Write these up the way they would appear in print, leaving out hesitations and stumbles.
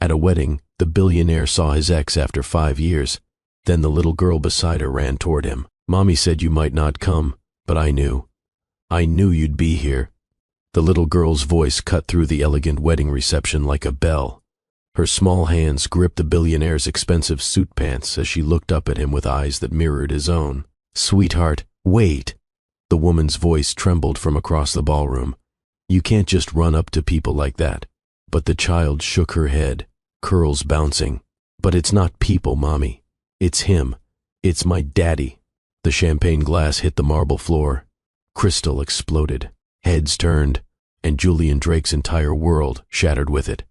At a wedding, the billionaire saw his ex after 5 years. Then the little girl beside her ran toward him. "Mommy said you might not come, but I knew. I knew you'd be here." The little girl's voice cut through the elegant wedding reception like a bell. Her small hands gripped the billionaire's expensive suit pants as she looked up at him with eyes that mirrored his own. "Sweetheart, wait." The woman's voice trembled from across the ballroom. "You can't just run up to people like that." But the child shook her head, curls bouncing. "But it's not people, Mommy. It's him. It's my daddy." The champagne glass hit the marble floor. Crystal exploded. Heads turned, and Julian Drake's entire world shattered with it.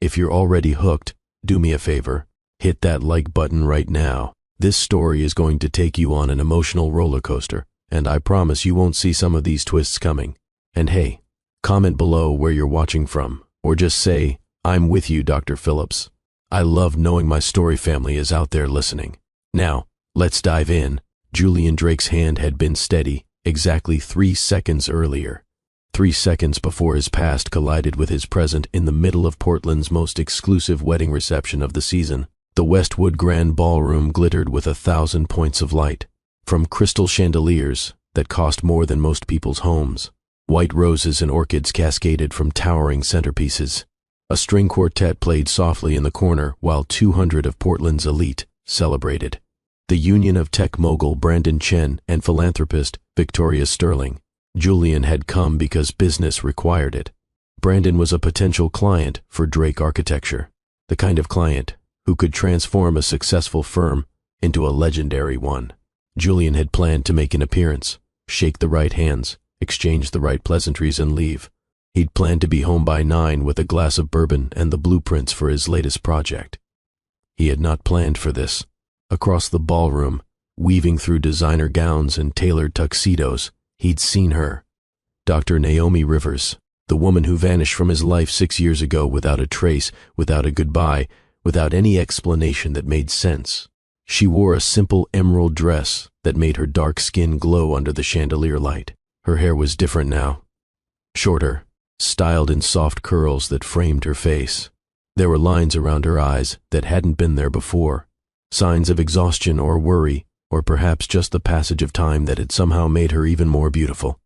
If you're already hooked, do me a favor. Hit that like button right now. This story is going to take you on an emotional roller coaster, and I promise you won't see some of these twists coming. And hey, comment below where you're watching from, or just say, "I'm with you, Dr. Phillips." I love knowing my story family is out there listening. Now, let's dive in. Julian Drake's hand had been steady exactly 3 seconds earlier. 3 seconds before his past collided with his present in the middle of Portland's most exclusive wedding reception of the season. The Westwood Grand Ballroom glittered with 1,000 points of light, from crystal chandeliers that cost more than most people's homes. White roses and orchids cascaded from towering centerpieces. A string quartet played softly in the corner while 200 of Portland's elite celebrated. The union of tech mogul Brandon Chen and philanthropist Victoria Sterling. Julian had come because business required it. Brandon was a potential client for Drake Architecture, the kind of client who could transform a successful firm into a legendary one. Julian had planned to make an appearance, shake the right hands, exchange the right pleasantries, and leave. He'd planned to be home by 9 with a glass of bourbon and the blueprints for his latest project. He had not planned for this. Across the ballroom, weaving through designer gowns and tailored tuxedos, he'd seen her. Dr. Naomi Rivers, the woman who vanished from his life 6 years ago without a trace, without a goodbye, without any explanation that made sense. She wore a simple emerald dress that made her dark skin glow under the chandelier light. Her hair was different now. Shorter, styled in soft curls that framed her face. There were lines around her eyes that hadn't been there before. Signs of exhaustion or worry, or perhaps just the passage of time that had somehow made her even more beautiful.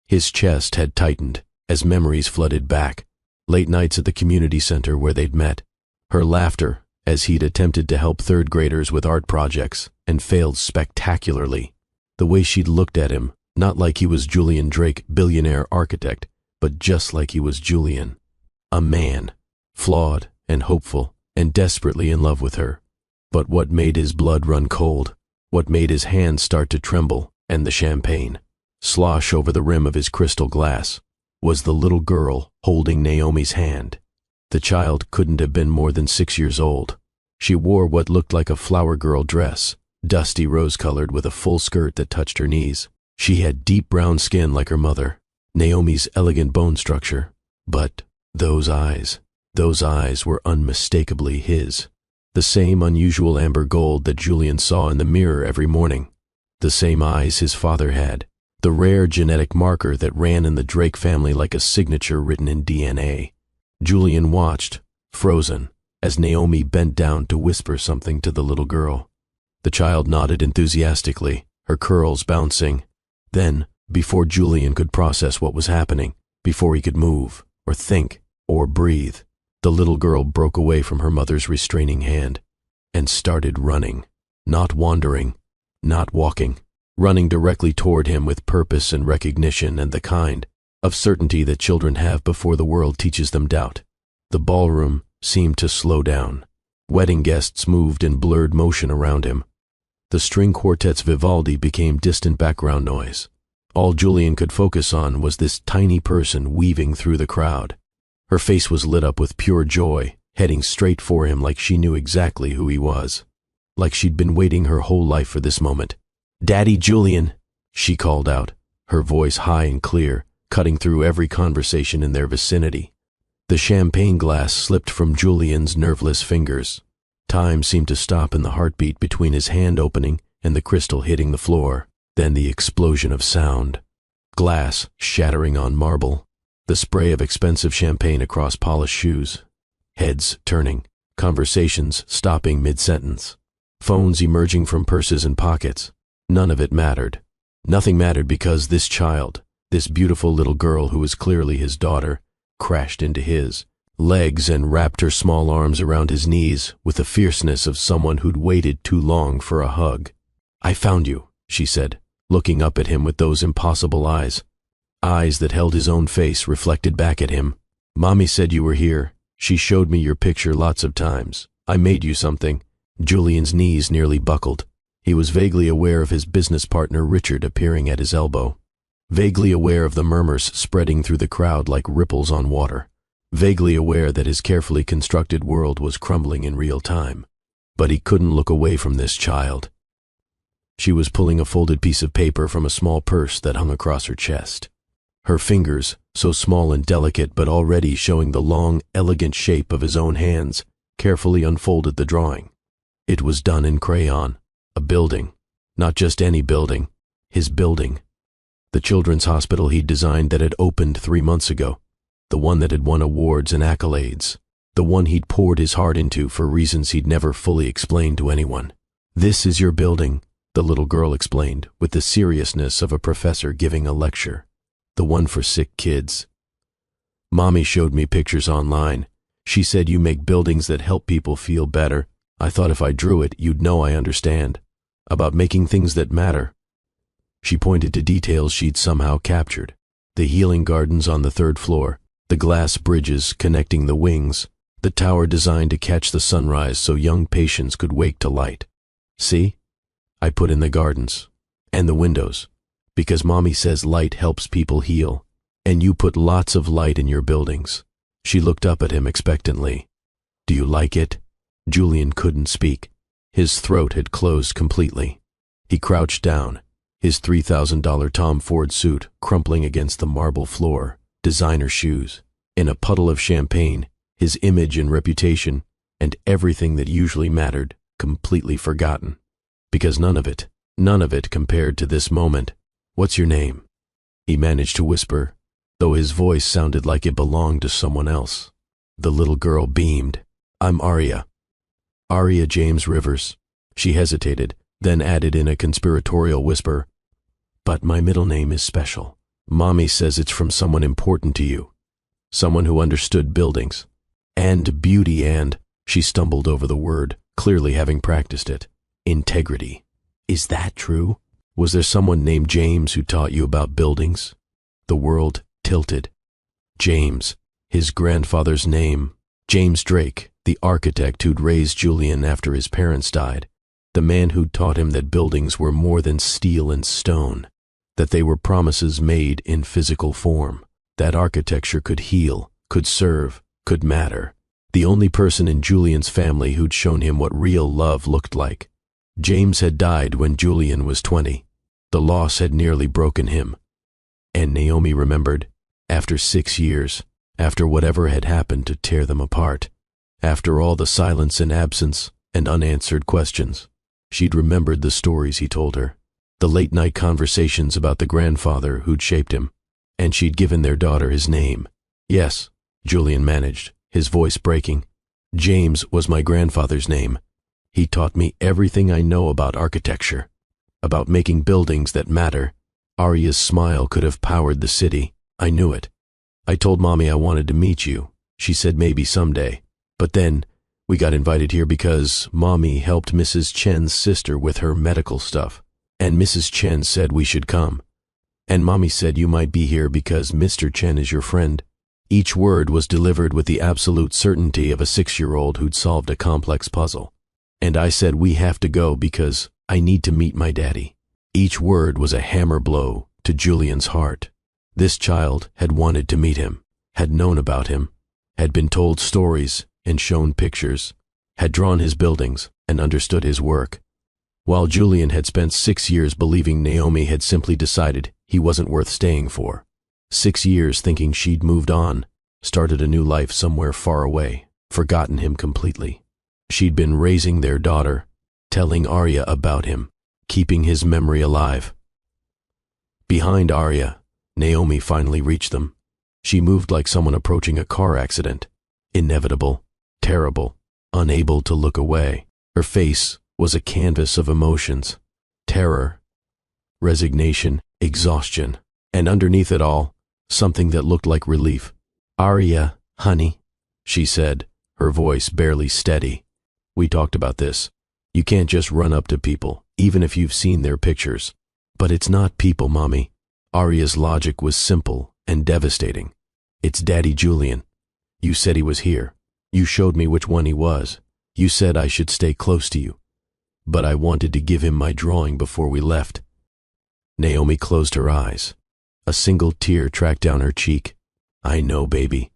His chest had tightened as memories flooded back. Late nights at the community center where they'd met. Her laughter as he'd attempted to help third graders with art projects and failed spectacularly. The way she'd looked at him, not like he was Julian Drake, billionaire architect, but just like he was Julian. A man, flawed and hopeful and desperately in love with her. But what made his blood run cold, what made his hands start to tremble, and the champagne slosh over the rim of his crystal glass, was the little girl holding Naomi's hand. The child couldn't have been more than 6 years old. She wore what looked like a flower girl dress, dusty rose-colored with a full skirt that touched her knees. She had deep brown skin like her mother, Naomi's elegant bone structure. But those eyes were unmistakably his. The same unusual amber gold that Julian saw in the mirror every morning. The same eyes his father had. The rare genetic marker that ran in the Drake family like a signature written in DNA. Julian watched, frozen, as Naomi bent down to whisper something to the little girl. The child nodded enthusiastically, her curls bouncing. Then, before Julian could process what was happening, before he could move, or think, or breathe, the little girl broke away from her mother's restraining hand and started running, not wandering, not walking, running directly toward him with purpose and recognition and the kind of certainty that children have before the world teaches them doubt. The ballroom seemed to slow down. Wedding guests moved in blurred motion around him. The string quartet's Vivaldi became distant background noise. All Julian could focus on was this tiny person weaving through the crowd. Her face was lit up with pure joy, heading straight for him like she knew exactly who he was. Like she'd been waiting her whole life for this moment. "Daddy Julian," she called out, her voice high and clear, cutting through every conversation in their vicinity. The champagne glass slipped from Julian's nerveless fingers. Time seemed to stop in the heartbeat between his hand opening and the crystal hitting the floor. Then the explosion of sound. Glass shattering on marble. The spray of expensive champagne across polished shoes. Heads turning. conversations stopping mid-sentence, phones emerging from purses and pockets. None of it mattered. Nothing mattered because this child, this beautiful little girl who was clearly his daughter, crashed into his legs and wrapped her small arms around his knees with the fierceness of someone who'd waited too long for a hug. "I found you," she said, looking up at him with those impossible eyes that held his own face reflected back at him. "Mommy said you were here. She showed me your picture lots of times. I made you something." Julian's knees nearly buckled. He was vaguely aware of his business partner Richard appearing at his elbow, vaguely aware of the murmurs spreading through the crowd like ripples on water, vaguely aware that his carefully constructed world was crumbling in real time. But he couldn't look away from this child. She was pulling a folded piece of paper from a small purse that hung across her chest. Her fingers, so small and delicate but already showing the long, elegant shape of his own hands, carefully unfolded the drawing. It was done in crayon. A building. Not just any building. His building. The children's hospital he'd designed that had opened 3 months ago. The one that had won awards and accolades. The one he'd poured his heart into for reasons he'd never fully explained to anyone. "This is your building," the little girl explained with the seriousness of a professor giving a lecture. "The one for sick kids. Mommy showed me pictures online. She said you make buildings that help people feel better. I thought if I drew it, you'd know I understand. About making things that matter." She pointed to details she'd somehow captured. The healing gardens on the 3rd floor, the glass bridges connecting the wings, the tower designed to catch the sunrise so young patients could wake to light. "See? I put in the gardens. And the windows. Because Mommy says light helps people heal. And you put lots of light in your buildings." She looked up at him expectantly. "Do you like it?" Julian couldn't speak. His throat had closed completely. He crouched down, his $3,000 Tom Ford suit crumpling against the marble floor, designer shoes, in a puddle of champagne, his image and reputation, and everything that usually mattered, completely forgotten. Because none of it compared to this moment. "What's your name?" he managed to whisper, though his voice sounded like it belonged to someone else. The little girl beamed. "I'm Aria. Aria James Rivers." She hesitated, then added in a conspiratorial whisper, "But my middle name is special. Mommy says it's from someone important to you. Someone who understood buildings. And beauty and," she stumbled over the word, clearly having practiced it, "integrity. Is that true? Was there someone named James who taught you about buildings?" The world tilted. James, his grandfather's name. James Drake, the architect who'd raised Julian after his parents died. The man who'd taught him that buildings were more than steel and stone, that they were promises made in physical form, that architecture could heal, could serve, could matter. The only person in Julian's family who'd shown him what real love looked like. James had died when Julian was 20. The loss had nearly broken him. And Naomi remembered, after 6 years, after whatever had happened to tear them apart, after all the silence and absence and unanswered questions, she'd remembered the stories he told her, the late-night conversations about the grandfather who'd shaped him, and she'd given their daughter his name. "Yes," Julian managed, his voice breaking. "James was my grandfather's name. He taught me everything I know about architecture, about making buildings that matter." Aria's smile could have powered the city. "I knew it. I told Mommy I wanted to meet you. She said maybe someday. But then, we got invited here because Mommy helped Mrs. Chen's sister with her medical stuff. And Mrs. Chen said we should come. And Mommy said you might be here because Mr. Chen is your friend." Each word was delivered with the absolute certainty of a 6-year-old who'd solved a complex puzzle. "And I said we have to go because I need to meet my daddy." Each word was a hammer blow to Julian's heart. This child had wanted to meet him, had known about him, had been told stories and shown pictures, had drawn his buildings and understood his work. While Julian had spent 6 years believing Naomi had simply decided he wasn't worth staying for. 6 years thinking she'd moved on, started a new life somewhere far away, forgotten him completely. She'd been raising their daughter, telling Arya about him, keeping his memory alive. Behind Arya, Naomi finally reached them. She moved like someone approaching a car accident. Inevitable, terrible, unable to look away. Her face was a canvas of emotions: terror, resignation, exhaustion, and underneath it all, something that looked like relief. "Arya, honey," she said, her voice barely steady. "We talked about this. You can't just run up to people, even if you've seen their pictures." "But it's not people, Mommy." Arya's logic was simple and devastating. "It's Daddy Julian. You said he was here. You showed me which one he was. You said I should stay close to you. But I wanted to give him my drawing before we left." Naomi closed her eyes. A single tear tracked down her cheek. "I know, baby.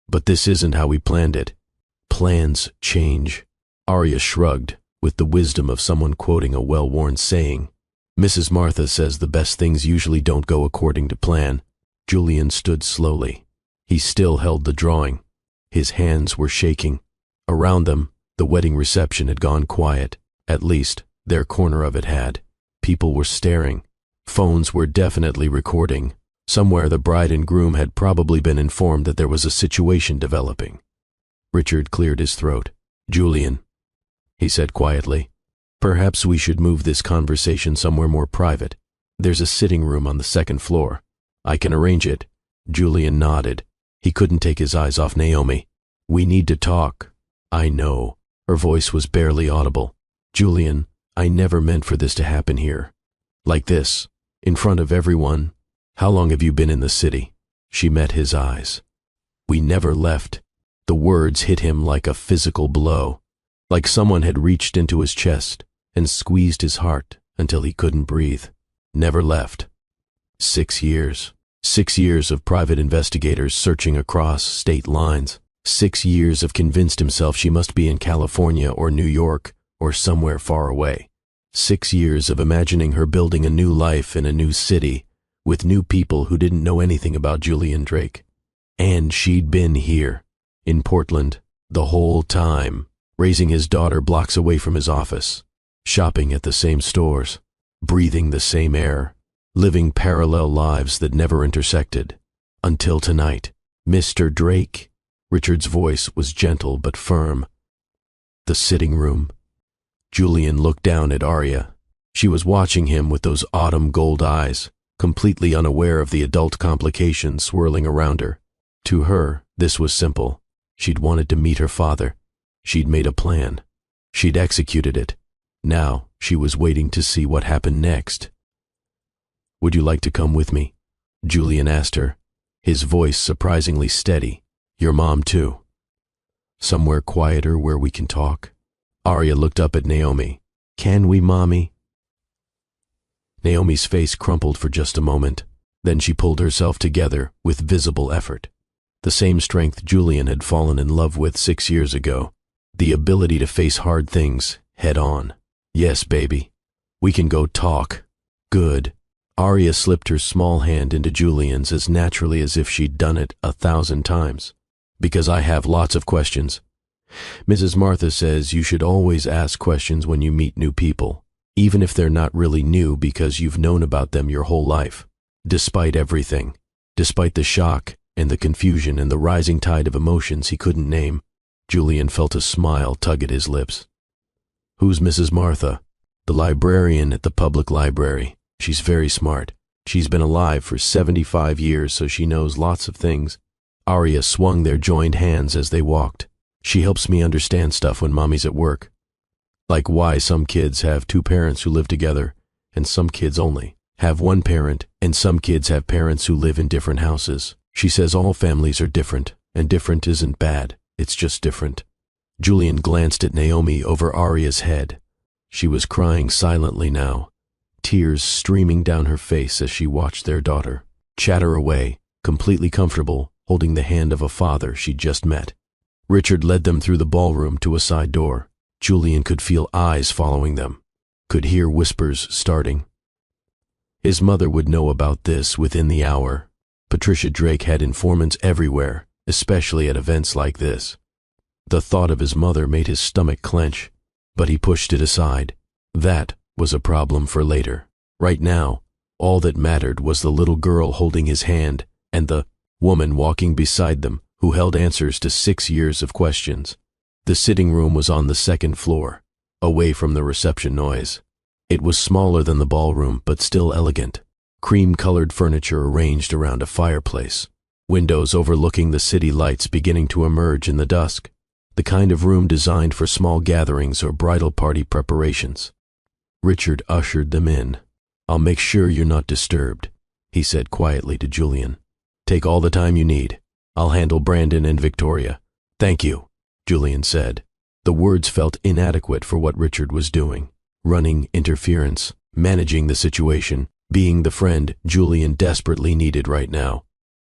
But this isn't how we planned it. Plans change." Arya shrugged, with the wisdom of someone quoting a well-worn saying. "Mrs. Martha says the best things usually don't go according to plan." Julian stood slowly. He still held the drawing. His hands were shaking. Around them, the wedding reception had gone quiet. At least, their corner of it had. People were staring. Phones were definitely recording. Somewhere the bride and groom had probably been informed that there was a situation developing. Richard cleared his throat. "Julian," he said quietly, "perhaps we should move this conversation somewhere more private. There's a sitting room on the second floor. I can arrange it." Julian nodded. He couldn't take his eyes off Naomi. "We need to talk." "I know." Her voice was barely audible. "Julian, I never meant for this to happen here. Like this, in front of everyone. How long have you been in the city?" She met his eyes. "We never left." The words hit him like a physical blow, like someone had reached into his chest and squeezed his heart until he couldn't breathe. "Never left." 6 years. 6 years of private investigators searching across state lines. 6 years of convinced himself she must be in California or New York or somewhere far away. 6 years of imagining her building a new life in a new city with new people who didn't know anything about Julian Drake. And she'd been here, in Portland, the whole time, raising his daughter blocks away from his office, shopping at the same stores, breathing the same air, living parallel lives that never intersected. Until tonight. "Mr. Drake," Richard's voice was gentle but firm. "The sitting room." Julian looked down at Arya. She was watching him with those autumn gold eyes, completely unaware of the adult complications swirling around her. To her, this was simple. She'd wanted to meet her father. She'd made a plan. She'd executed it. Now she was waiting to see what happened next. "Would you like to come with me?" Julian asked her, his voice surprisingly steady. "Your mom, too." "Somewhere quieter where we can talk?" Arya looked up at Naomi. "Can we, Mommy?" Naomi's face crumpled for just a moment. Then she pulled herself together with visible effort. The same strength Julian had fallen in love with 6 years ago. The ability to face hard things head on. "Yes, baby. We can go talk." "Good." Arya slipped her small hand into Julian's as naturally as if she'd done it 1,000 times. "Because I have lots of questions. Mrs. Martha says you should always ask questions when you meet new people, even if they're not really new because you've known about them your whole life. Despite everything, despite the shock and the confusion and the rising tide of emotions he couldn't name." Julian felt a smile tug at his lips. "Who's Mrs. Martha?" "The librarian at the public library. She's very smart. She's been alive for 75 years, so she knows lots of things." Arya swung their joined hands as they walked. "She helps me understand stuff when Mommy's at work. Like why some kids have 2 parents who live together, and some kids only have 1 parent, and some kids have parents who live in different houses. She says all families are different, and different isn't bad, it's just different." Julian glanced at Naomi over Arya's head. She was crying silently now, tears streaming down her face as she watched their daughter chatter away, completely comfortable, holding the hand of a father she'd just met. Richard led them through the ballroom to a side door. Julian could feel eyes following them, could hear whispers starting. His mother would know about this within the hour. Patricia Drake had informants everywhere, especially at events like this. The thought of his mother made his stomach clench, but he pushed it aside. That was a problem for later. Right now, all that mattered was the little girl holding his hand and the woman walking beside them who held answers to 6 years of questions. The sitting room was on the second floor, away from the reception noise. It was smaller than the ballroom, but still elegant. Cream-colored furniture arranged around a fireplace. Windows overlooking the city lights beginning to emerge in the dusk. The kind of room designed for small gatherings or bridal party preparations. Richard ushered them in. "I'll make sure you're not disturbed," he said quietly to Julian. "Take all the time you need. I'll handle Brandon and Victoria." "Thank you," Julian said. The words felt inadequate for what Richard was doing. Running interference, managing the situation, being the friend Julian desperately needed right now.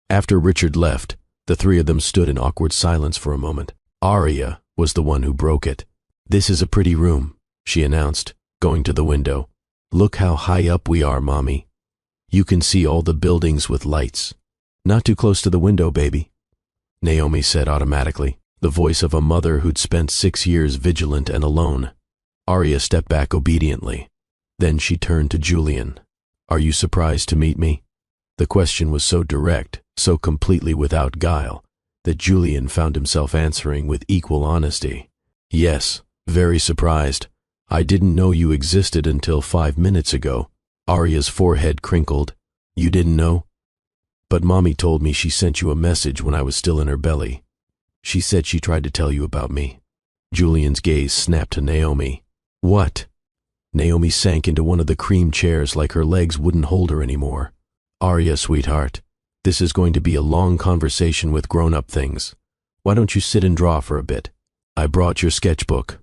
After Richard left, the three of them stood in awkward silence for a moment. Arya was the one who broke it. "This is a pretty room," she announced, going to the window. "Look how high up we are, Mommy. You can see all the buildings with lights." "Not too close to the window, baby," Naomi said automatically, the voice of a mother who'd spent 6 years vigilant and alone. Arya stepped back obediently. Then she turned to Julian. "Are you surprised to meet me?" The question was so direct, so completely without guile, that Julian found himself answering with equal honesty. "Yes, very surprised. I didn't know you existed until 5 minutes ago." Arya's forehead crinkled. "You didn't know?" "But Mommy told me she sent you a message when I was still in her belly. She said she tried to tell you about me." Julian's gaze snapped to Naomi. "What?" Naomi sank into one of the cream chairs like her legs wouldn't hold her anymore. "Arya, sweetheart, this is going to be a long conversation with grown-up things. Why don't you sit and draw for a bit? I brought your sketchbook."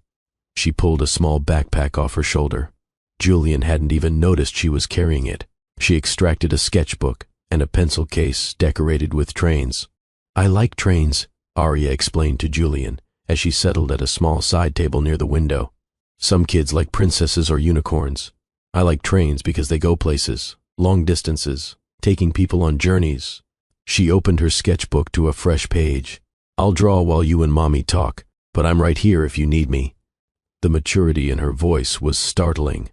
She pulled a small backpack off her shoulder. Julian hadn't even noticed she was carrying it. She extracted a sketchbook and a pencil case decorated with trains. "I like trains," Arya explained to Julian as she settled at a small side table near the window. "Some kids like princesses or unicorns. I like trains because they go places, long distances, taking people on journeys." She opened her sketchbook to a fresh page. "I'll draw while you and Mommy talk, but I'm right here if you need me." The maturity in her voice was startling.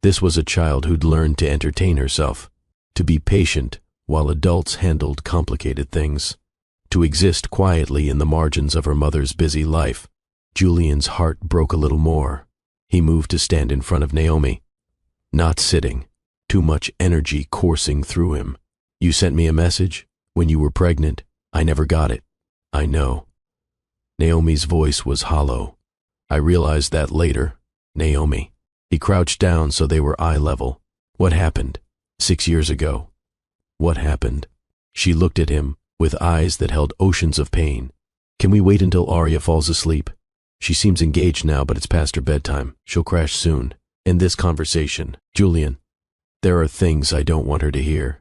This was a child who'd learned to entertain herself, to be patient while adults handled complicated things, to exist quietly in the margins of her mother's busy life. Julian's heart broke a little more. He moved to stand in front of Naomi. Not sitting, too much energy coursing through him. "You sent me a message when you were pregnant. I never got it." "I know." Naomi's voice was hollow. "I realized that later, Naomi." He crouched down so they were eye level. "What happened? 6 years ago. What happened?" She looked at him with eyes that held oceans of pain. "Can we wait until Arya falls asleep? She seems engaged now, but it's past her bedtime. She'll crash soon. In this conversation, Julian, there are things I don't want her to hear.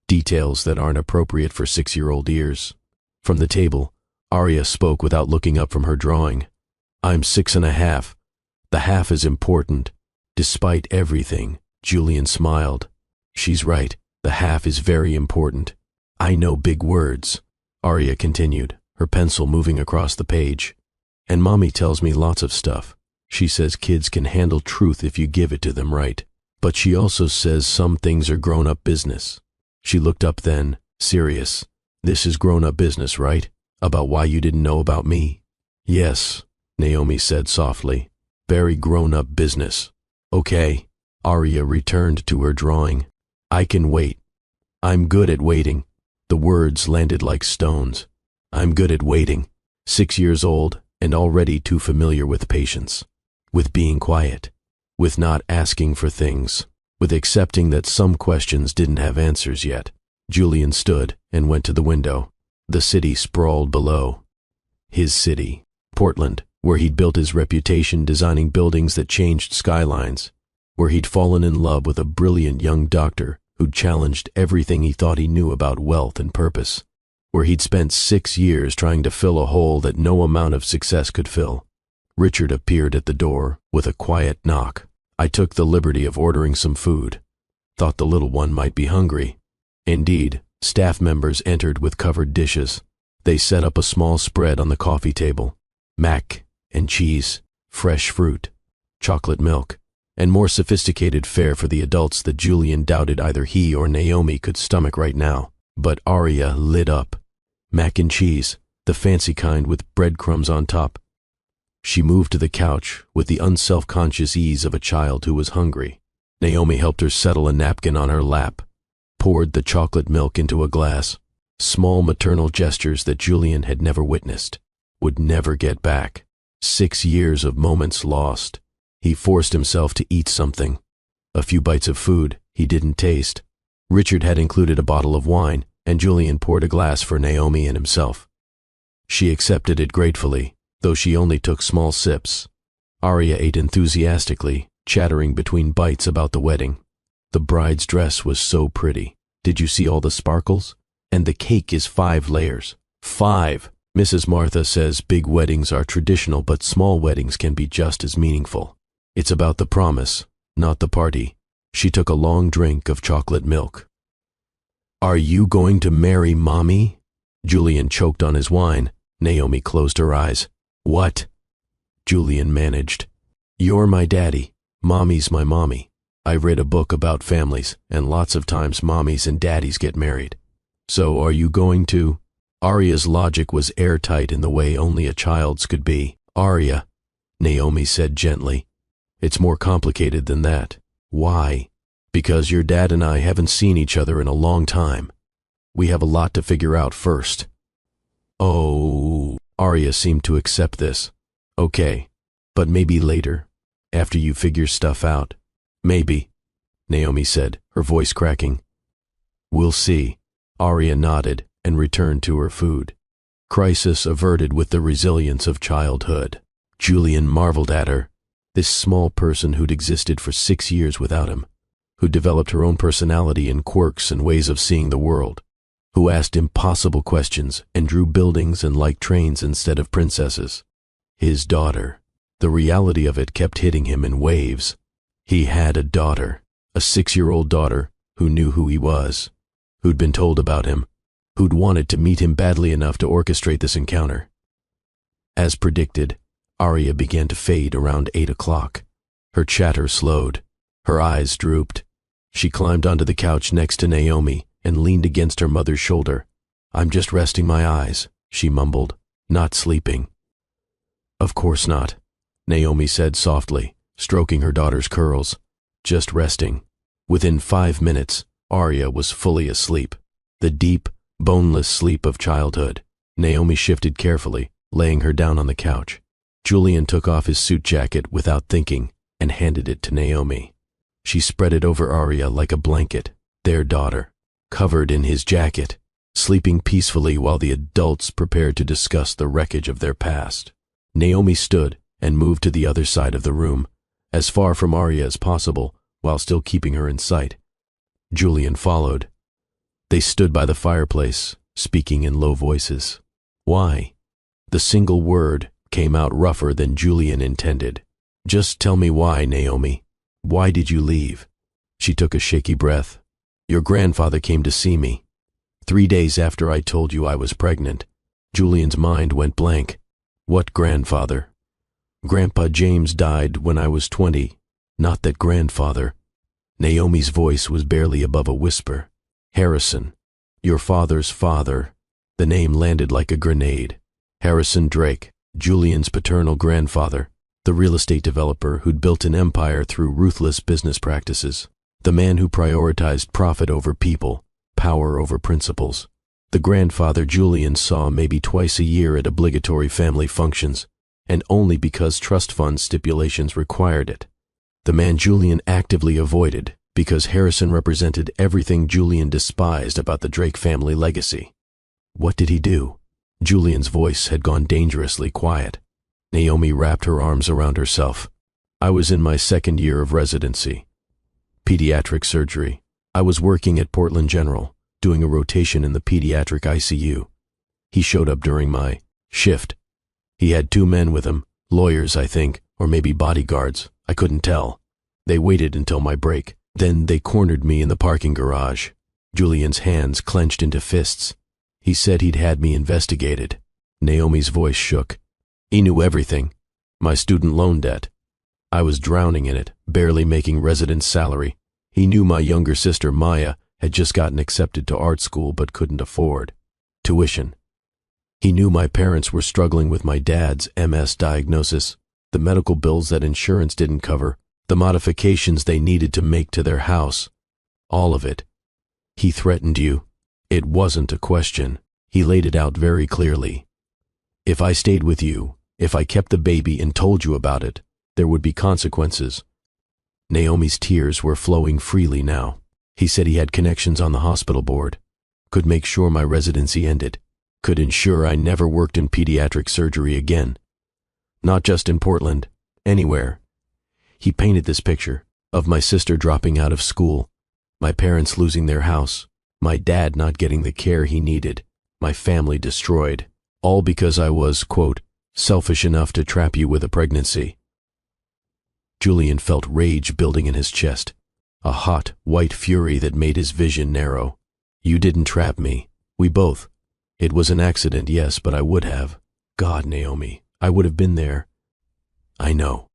Details that aren't appropriate for 6-year-old ears." From the table, Arya spoke without looking up from her drawing. "I'm 6.5. The half is important. Despite everything," Julian smiled. "She's right. The half is very important. I know big words," Arya continued, her pencil moving across the page. "And Mommy tells me lots of stuff. She says kids can handle truth if you give it to them right. But she also says some things are grown-up business." She looked up then, serious. "This is grown-up business, right? About why you didn't know about me?" "Yes," Naomi said softly. "Very grown-up business." "Okay." Arya returned to her drawing. "I can wait. I'm good at waiting." The words landed like stones. "I'm good at waiting. 6 years old and already too familiar with patience. With being quiet. With not asking for things. With accepting that some questions didn't have answers yet." Julian stood and went to the window. The city sprawled below. His city, Portland, where he'd built his reputation designing buildings that changed skylines, where he'd fallen in love with a brilliant young doctor who'd challenged everything he thought he knew about wealth and purpose, where he'd spent 6 years trying to fill a hole that no amount of success could fill. Richard appeared at the door with a quiet knock. I took the liberty of ordering some food. Thought the little one might be hungry. Indeed, staff members entered with covered dishes. They set up a small spread on the coffee table. Mac and cheese, fresh fruit, chocolate milk, and more sophisticated fare for the adults that Julian doubted either he or Naomi could stomach right now. But Arya lit up. Mac and cheese, the fancy kind with breadcrumbs on top. She moved to the couch with the unself-conscious ease of a child who was hungry. Naomi helped her settle a napkin on her lap, poured the chocolate milk into a glass. Small maternal gestures that Julian had never witnessed, would never get back. 6 years of moments lost. He forced himself to eat something. A few bites of food he didn't taste. Richard had included a bottle of wine, and Julian poured a glass for Naomi and himself. She accepted it gratefully, though she only took small sips. Arya ate enthusiastically, chattering between bites about the wedding. The bride's dress was so pretty. Did you see all the sparkles? And the cake is 5 layers. 5! Mrs. Martha says big weddings are traditional, but small weddings can be just as meaningful. It's about the promise, not the party. She took a long drink of chocolate milk. Are you going to marry Mommy? Julian choked on his wine. Naomi closed her eyes. What? Julian managed. You're my daddy. Mommy's my mommy. I read a book about families, and lots of times mommies and daddies get married. So are you going to? Arya's logic was airtight in the way only a child's could be. Arya, Naomi said gently, it's more complicated than that. Why? Because your dad and I haven't seen each other in a long time. We have a lot to figure out first. Oh, Arya seemed to accept this. Okay, but maybe later, after you figure stuff out. Maybe, Naomi said, her voice cracking. We'll see. Arya nodded and returned to her food. Crisis averted with the resilience of childhood. Julian marveled at her, this small person who'd existed for 6 years without him, who developed her own personality and quirks and ways of seeing the world, who asked impossible questions and drew buildings and liked trains instead of princesses. His daughter. The reality of it kept hitting him in waves. He had a daughter, a 6-year-old daughter who knew who he was, who'd been told about him, who'd wanted to meet him badly enough to orchestrate this encounter. As predicted, Arya began to fade around 8 o'clock. Her chatter slowed. Her eyes drooped. She climbed onto the couch next to Naomi and leaned against her mother's shoulder. I'm just resting my eyes, she mumbled, not sleeping. Of course not, Naomi said softly, stroking her daughter's curls. Just resting. Within 5 minutes, Arya was fully asleep. The deep, boneless sleep of childhood. Naomi shifted carefully, laying her down on the couch. Julian took off his suit jacket without thinking and handed it to Naomi. She spread it over Arya like a blanket, their daughter, covered in his jacket, sleeping peacefully while the adults prepared to discuss the wreckage of their past. Naomi stood and moved to the other side of the room, as far from Arya as possible, while still keeping her in sight. Julian followed. They stood by the fireplace, speaking in low voices. Why? The single word came out rougher than Julian intended. Just tell me why, Naomi. Why did you leave? She took a shaky breath. Your grandfather came to see me. 3 days after I told you I was pregnant. Julian's mind went blank. What grandfather? Grandpa James died when I was 20. Not that grandfather. Naomi's voice was barely above a whisper. Harrison. Your father's father. The name landed like a grenade. Harrison Drake. Julian's paternal grandfather, the real estate developer who'd built an empire through ruthless business practices, the man who prioritized profit over people, power over principles, the grandfather Julian saw maybe twice a year at obligatory family functions, and only because trust fund stipulations required it, the man Julian actively avoided because Harrison represented everything Julian despised about the Drake family legacy. What did he do? Julian's voice had gone dangerously quiet. Naomi wrapped her arms around herself. I was in my 2nd year of residency. Pediatric surgery. I was working at Portland General, doing a rotation in the pediatric ICU. He showed up during my shift. He had 2 men with him, lawyers, I think, or maybe bodyguards. I couldn't tell. They waited until my break. Then they cornered me in the parking garage. Julian's hands clenched into fists. He said he'd had me investigated. Naomi's voice shook. He knew everything. My student loan debt. I was drowning in it, barely making residence salary. He knew my younger sister, Maya, had just gotten accepted to art school but couldn't afford tuition. He knew my parents were struggling with my dad's MS diagnosis, the medical bills that insurance didn't cover, the modifications they needed to make to their house. All of it. He threatened you. It wasn't a question. He laid it out very clearly. If I stayed with you, if I kept the baby and told you about it, there would be consequences. Naomi's tears were flowing freely now. He said he had connections on the hospital board, could make sure my residency ended, could ensure I never worked in pediatric surgery again. Not just in Portland, anywhere. He painted this picture of my sister dropping out of school, my parents losing their house, my dad not getting the care he needed, my family destroyed, all because I was, quote, selfish enough to trap you with a pregnancy. Julian felt rage building in his chest, a hot, white fury that made his vision narrow. You didn't trap me. We both. It was an accident, yes, but I would have. God, Naomi, I would have been there. I know.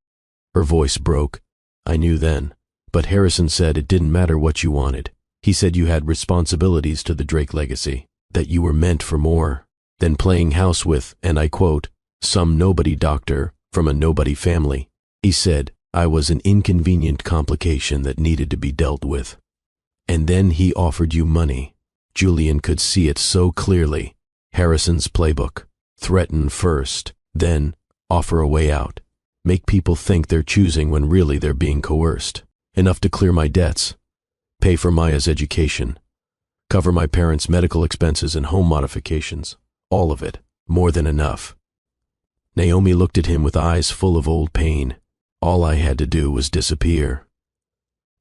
Her voice broke. I knew then. But Harrison said it didn't matter what you wanted. He said you had responsibilities to the Drake legacy, that you were meant for more than playing house with, and I quote, some nobody doctor from a nobody family. He said I was an inconvenient complication that needed to be dealt with. And then he offered you money. Julian could see it so clearly. Harrison's playbook. Threaten first, then offer a way out. Make people think they're choosing when really they're being coerced. Enough to clear my debts. Pay for Maya's education. Cover my parents' medical expenses and home modifications. All of it. More than enough. Naomi looked at him with eyes full of old pain. All I had to do was disappear.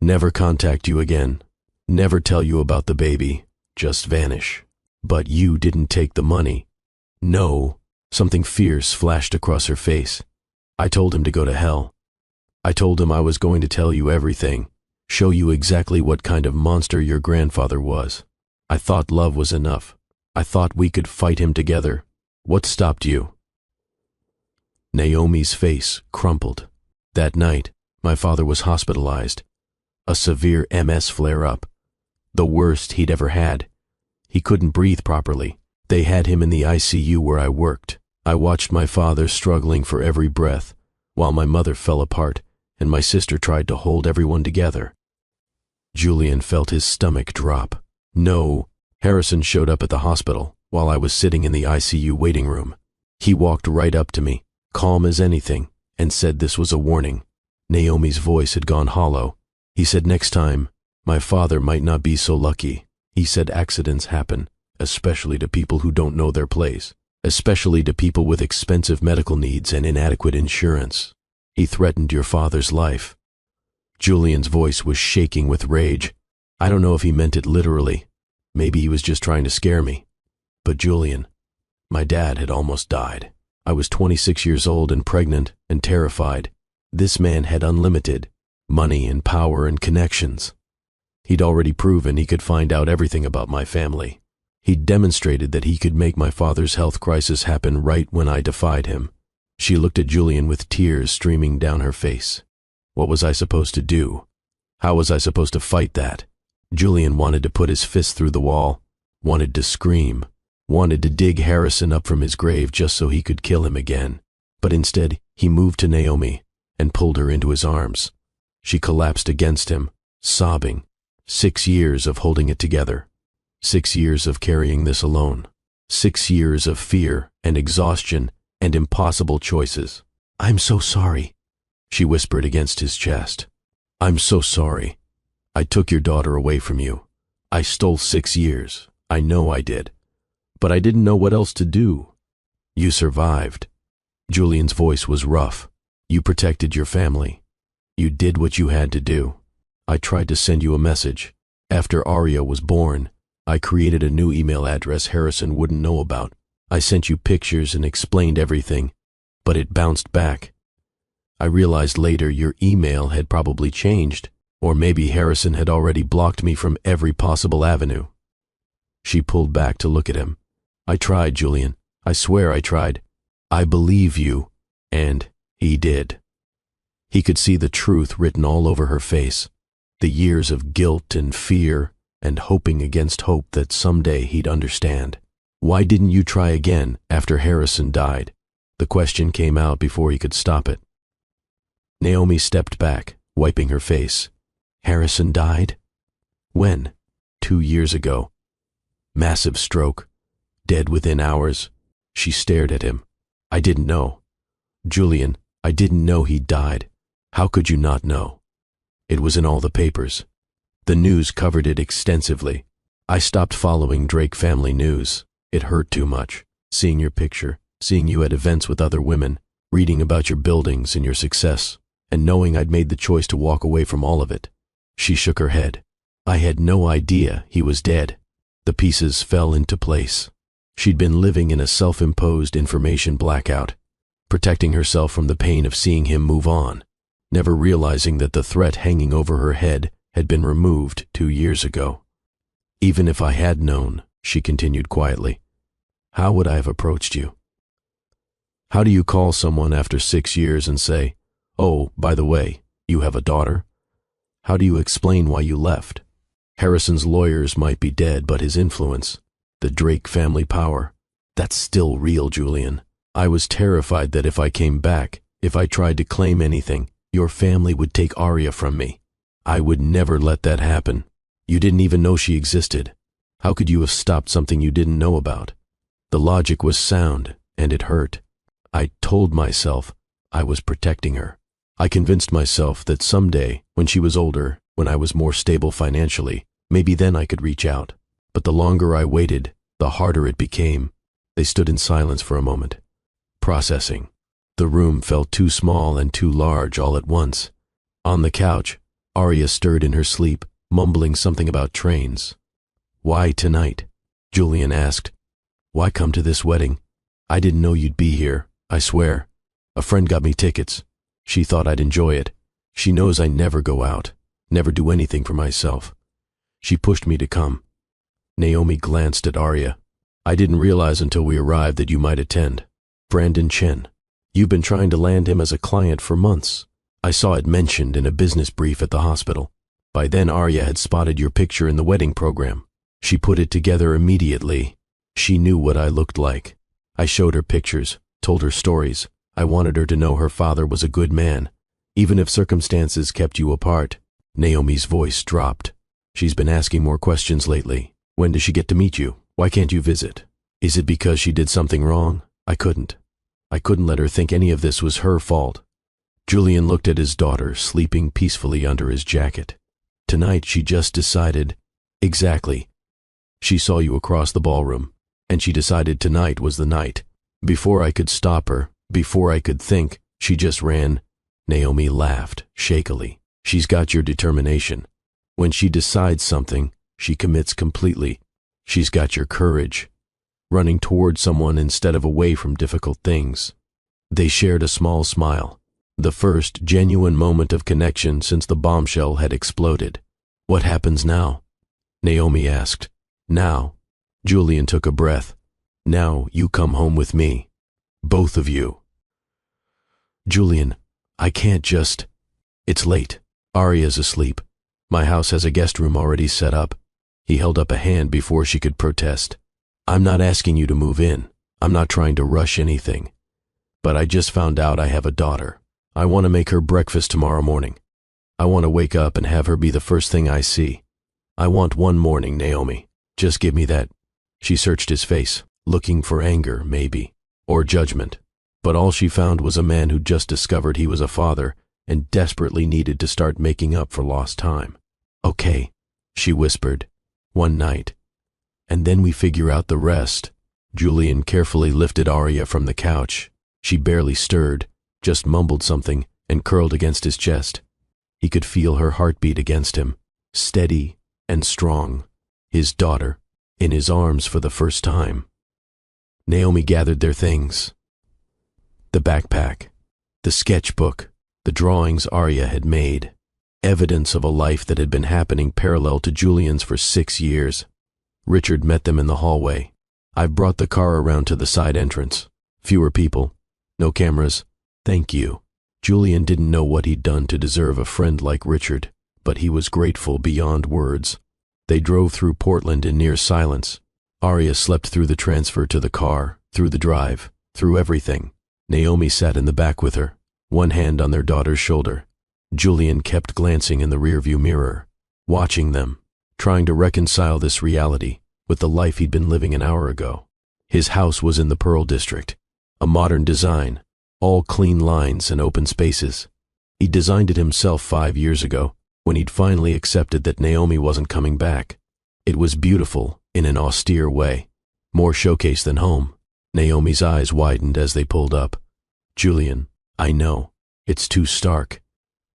Never contact you again. Never tell you about the baby. Just vanish. But you didn't take the money. No. Something fierce flashed across her face. I told him to go to hell. I told him I was going to tell you everything. Show you exactly what kind of monster your grandfather was. I thought love was enough. I thought we could fight him together. What stopped you? Naomi's face crumpled. That night, my father was hospitalized. A severe MS flare-up. The worst he'd ever had. He couldn't breathe properly. They had him in the ICU where I worked. I watched my father struggling for every breath, while my mother fell apart and my sister tried to hold everyone together. Julian felt his stomach drop. No, Harrison showed up at the hospital while I was sitting in the ICU waiting room. He walked right up to me, calm as anything, and said this was a warning. Naomi's voice had gone hollow. He said next time, my father might not be so lucky. He said accidents happen, especially to people who don't know their place, especially to people with expensive medical needs and inadequate insurance. He threatened your father's life. Julian's voice was shaking with rage. I don't know if he meant it literally. Maybe he was just trying to scare me. But Julian, my dad had almost died. I was 26 years old and pregnant and terrified. This man had unlimited money and power and connections. He'd already proven he could find out everything about my family. He'd demonstrated that he could make my father's health crisis happen right when I defied him. She looked at Julian with tears streaming down her face. What was I supposed to do? How was I supposed to fight that? Julian wanted to put his fist through the wall, wanted to scream, wanted to dig Harrison up from his grave just so he could kill him again. But instead, he moved to Naomi and pulled her into his arms. She collapsed against him, sobbing. 6 years of holding it together. 6 years of carrying this alone. 6 years of fear and exhaustion and impossible choices. I'm so sorry, she whispered against his chest. I'm so sorry. I took your daughter away from you. I stole 6 years. I know I did. But I didn't know what else to do. You survived. Julian's voice was rough. You protected your family. You did what you had to do. I tried to send you a message. After Aria was born, I created a new email address Harrison wouldn't know about. I sent you pictures and explained everything, but it bounced back. I realized later your email had probably changed, or maybe Harrison had already blocked me from every possible avenue. She pulled back to look at him. I tried, Julian. I swear I tried. I believe you. And he did. He could see the truth written all over her face. The years of guilt and fear and hoping against hope that someday he'd understand. Why didn't you try again after Harrison died? The question came out before he could stop it. Naomi stepped back, wiping her face. Harrison died? When? 2 years ago. Massive stroke. Dead within hours. She stared at him. I didn't know. Julian, I didn't know he died. How could you not know? It was in all the papers. The news covered it extensively. I stopped following Drake family news. It hurt too much. Seeing your picture, seeing you at events with other women, reading about your buildings and your success, and knowing I'd made the choice to walk away from all of it. She shook her head. I had no idea he was dead. The pieces fell into place. She'd been living in a self-imposed information blackout, protecting herself from the pain of seeing him move on, never realizing that the threat hanging over her head had been removed 2 years ago. Even if I had known, she continued quietly, how would I have approached you? How do you call someone after 6 years and say, oh, by the way, you have a daughter? How do you explain why you left? Harrison's lawyers might be dead, but his influence, the Drake family power, that's still real, Julian. I was terrified that if I came back, if I tried to claim anything, your family would take Arya from me. I would never let that happen. You didn't even know she existed. How could you have stopped something you didn't know about? The logic was sound, and it hurt. I told myself I was protecting her. I convinced myself that someday, when she was older, when I was more stable financially, maybe then I could reach out. But the longer I waited, the harder it became. They stood in silence for a moment, processing. The room felt too small and too large all at once. On the couch, Arya stirred in her sleep, mumbling something about trains. Why tonight? Julian asked. Why come to this wedding? I didn't know you'd be here, I swear. A friend got me tickets. She thought I'd enjoy it. She knows I never go out, never do anything for myself. She pushed me to come. Naomi glanced at Arya. I didn't realize until we arrived that you might attend. Brandon Chen. You've been trying to land him as a client for months. I saw it mentioned in a business brief at the hospital. By then Arya had spotted your picture in the wedding program. She put it together immediately. She knew what I looked like. I showed her pictures, told her stories. I wanted her to know her father was a good man, even if circumstances kept you apart. Naomi's voice dropped. She's been asking more questions lately. When does she get to meet you? Why can't you visit? Is it because she did something wrong? I couldn't let her think any of this was her fault. Julian looked at his daughter sleeping peacefully under his jacket. Tonight she just decided. Exactly. She saw you across the ballroom, and she decided tonight was the night. Before I could stop her, before I could think, she just ran. Naomi laughed, shakily. She's got your determination. When she decides something, she commits completely. She's got your courage, running toward someone instead of away from difficult things. They shared a small smile, the first genuine moment of connection since the bombshell had exploded. What happens now? Naomi asked. Now. Julian took a breath. Now you come home with me. Both of you. Julian, I can't just... It's late. Arya's asleep. My house has a guest room already set up. He held up a hand before she could protest. I'm not asking you to move in. I'm not trying to rush anything. But I just found out I have a daughter. I want to make her breakfast tomorrow morning. I want to wake up and have her be the first thing I see. I want one morning, Naomi. Just give me that. She searched his face, looking for anger, maybe, or judgment. But all she found was a man who just discovered he was a father and desperately needed to start making up for lost time. Okay, she whispered. One night. And then we figure out the rest. Julian carefully lifted Arya from the couch. She barely stirred, just mumbled something and curled against his chest. He could feel her heartbeat against him, steady and strong. His daughter, in his arms for the first time. Naomi gathered their things. The backpack, the sketchbook, the drawings Arya had made, evidence of a life that had been happening parallel to Julian's for 6 years. Richard met them in the hallway. I've brought the car around to the side entrance. Fewer people, no cameras. Thank you. Julian didn't know what he'd done to deserve a friend like Richard, but he was grateful beyond words. They drove through Portland in near silence. Arya slept through the transfer to the car, through the drive, through everything. Naomi sat in the back with her, one hand on their daughter's shoulder. Julian kept glancing in the rearview mirror, watching them, trying to reconcile this reality with the life he'd been living an hour ago. His house was in the Pearl District, a modern design, all clean lines and open spaces. He'd designed it himself 5 years ago, when he'd finally accepted that Naomi wasn't coming back. It was beautiful in an austere way, more showcase than home. Naomi's eyes widened as they pulled up. Julian, I know, it's too stark.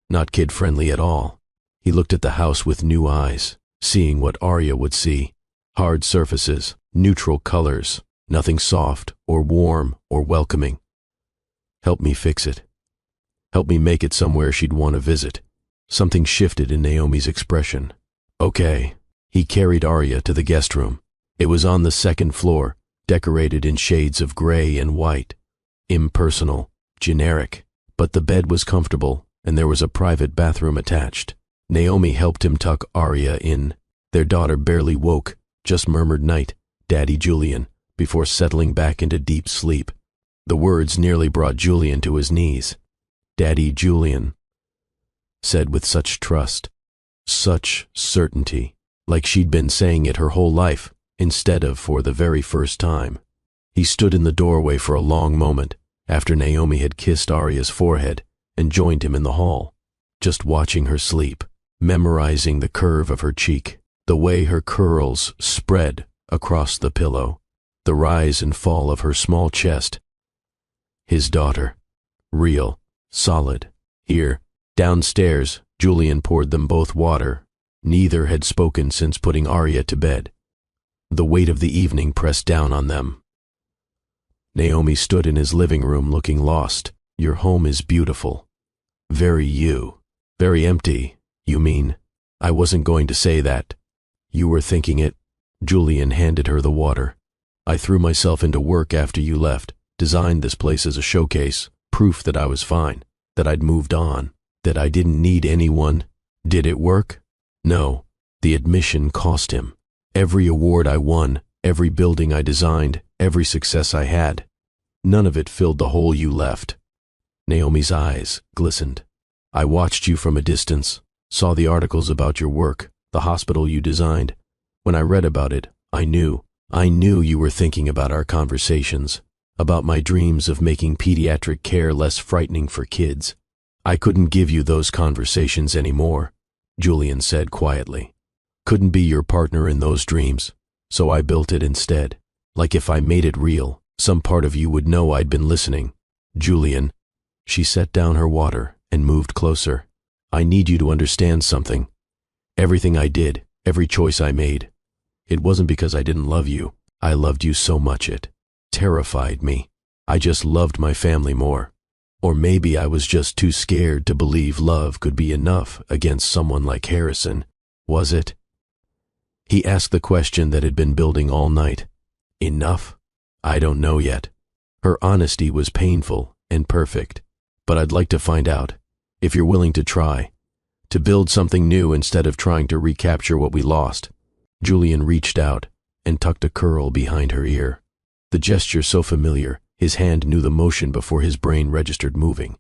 Not kid-friendly at all. He looked at the house with new eyes, seeing what Arya would see. Hard surfaces, neutral colors, nothing soft or warm or welcoming. Help me fix it. Help me make it somewhere she'd want to visit. Something shifted in Naomi's expression. Okay. He carried Arya to the guest room. It was on the second floor, decorated in shades of gray and white. Impersonal, generic, but the bed was comfortable and there was a private bathroom attached. Naomi helped him tuck Arya in. Their daughter barely woke, just murmured night, Daddy Julian, before settling back into deep sleep. The words nearly brought Julian to his knees. Daddy Julian, said with such trust, such certainty, like she'd been saying it her whole life, instead of for the very first time. He stood in the doorway for a long moment, after Naomi had kissed Arya's forehead and joined him in the hall, just watching her sleep, memorizing the curve of her cheek, the way her curls spread across the pillow, the rise and fall of her small chest. His daughter, real, solid. Here, downstairs, Julian poured them both water. Neither had spoken since putting Arya to bed. The weight of the evening pressed down on them. Naomi stood in his living room looking lost. Your home is beautiful. Very you. Very empty, you mean? I wasn't going to say that. You were thinking it. Julian handed her the water. I threw myself into work after you left, designed this place as a showcase, proof that I was fine, that I'd moved on, that I didn't need anyone. Did it work? No. The admission cost him. Every award I won, every building I designed, every success I had, none of it filled the hole you left. Naomi's eyes glistened. I watched you from a distance, saw the articles about your work, the hospital you designed. When I read about it, I knew you were thinking about our conversations, about my dreams of making pediatric care less frightening for kids. I couldn't give you those conversations anymore, Julian said quietly. Couldn't be your partner in those dreams, so I built it instead. Like if I made it real, some part of you would know I'd been listening. Julian. She set down her water and moved closer. I need you to understand something. Everything I did, every choice I made, it wasn't because I didn't love you. I loved you so much it terrified me. I just loved my family more. Or maybe I was just too scared to believe love could be enough against someone like Harrison. Was it? He asked the question that had been building all night. Enough? I don't know yet. Her honesty was painful and perfect, but I'd like to find out, if you're willing to try, to build something new instead of trying to recapture what we lost. Julian reached out and tucked a curl behind her ear. The gesture so familiar, his hand knew the motion before his brain registered moving.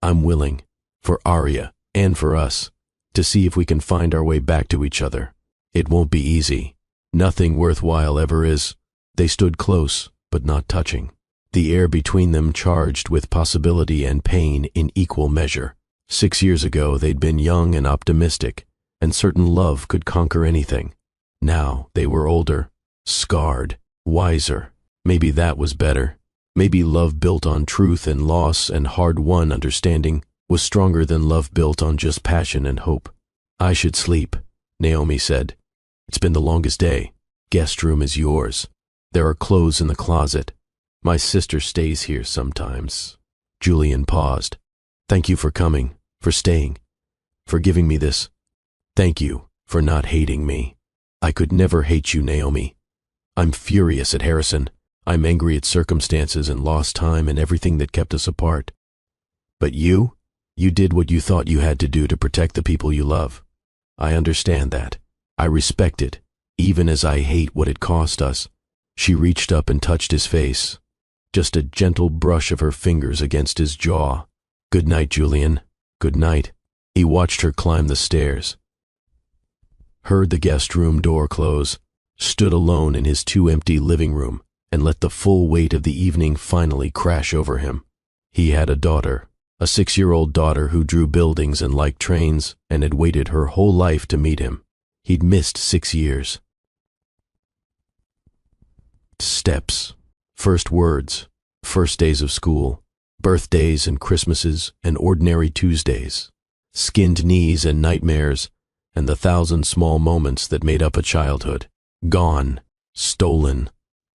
I'm willing, for Arya and for us, to see if we can find our way back to each other. It won't be easy. Nothing worthwhile ever is. They stood close, but not touching. The air between them charged with possibility and pain in equal measure. 6 years ago they'd been young and optimistic, and certain love could conquer anything. Now they were older, scarred, wiser. Maybe that was better. Maybe love built on truth and loss and hard-won understanding was stronger than love built on just passion and hope. I should sleep, Naomi said. It's been the longest day. Guest room is yours. There are clothes in the closet. My sister stays here sometimes. Julian paused. Thank you for coming, for staying, for giving me this. Thank you for not hating me. I could never hate you, Naomi. I'm furious at Harrison. I'm angry at circumstances and lost time and everything that kept us apart. But you did what you thought you had to do to protect the people you love. I understand that. I respect it, even as I hate what it cost us. She reached up and touched his face, just a gentle brush of her fingers against his jaw. "Good night, Julian. Good night." He watched her climb the stairs, heard the guest room door close, stood alone in his too empty living room, and let the full weight of the evening finally crash over him. He had a daughter, a 6-year-old daughter who drew buildings and liked trains and had waited her whole life to meet him. He'd missed 6 years. Steps, first words, first days of school, birthdays and Christmases and ordinary Tuesdays, skinned knees and nightmares, and the 1,000 small moments that made up a childhood. Gone, stolen,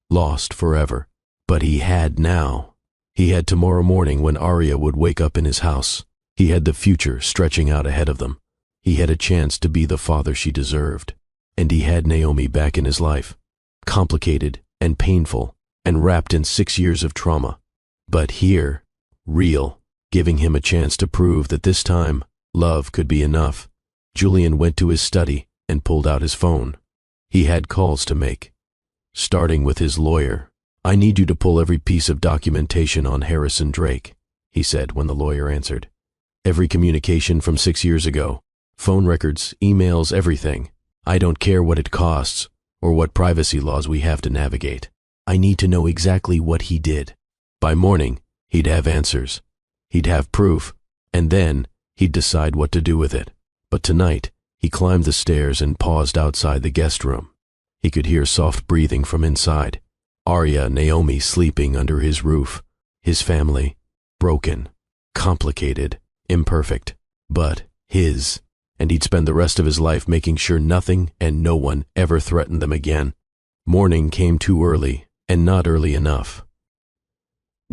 lost forever. But he had now. He had tomorrow morning when Arya would wake up in his house. He had the future stretching out ahead of them. He had a chance to be the father she deserved. And he had Naomi back in his life, complicated and painful and wrapped in 6 years of trauma. But here, real, giving him a chance to prove that this time, love could be enough. Julian went to his study and pulled out his phone. He had calls to make, starting with his lawyer. "I need you to pull every piece of documentation on Harrison Drake," he said when the lawyer answered. "Every communication from 6 years ago. Phone records, emails, everything. I don't care what it costs or what privacy laws we have to navigate. I need to know exactly what he did." By morning, he'd have answers. He'd have proof, and then he'd decide what to do with it. But tonight, he climbed the stairs and paused outside the guest room. He could hear soft breathing from inside. Arya and Naomi sleeping under his roof. His family, broken, complicated, imperfect, but his. And he'd spend the rest of his life making sure nothing and no one ever threatened them again. Morning came too early, and not early enough.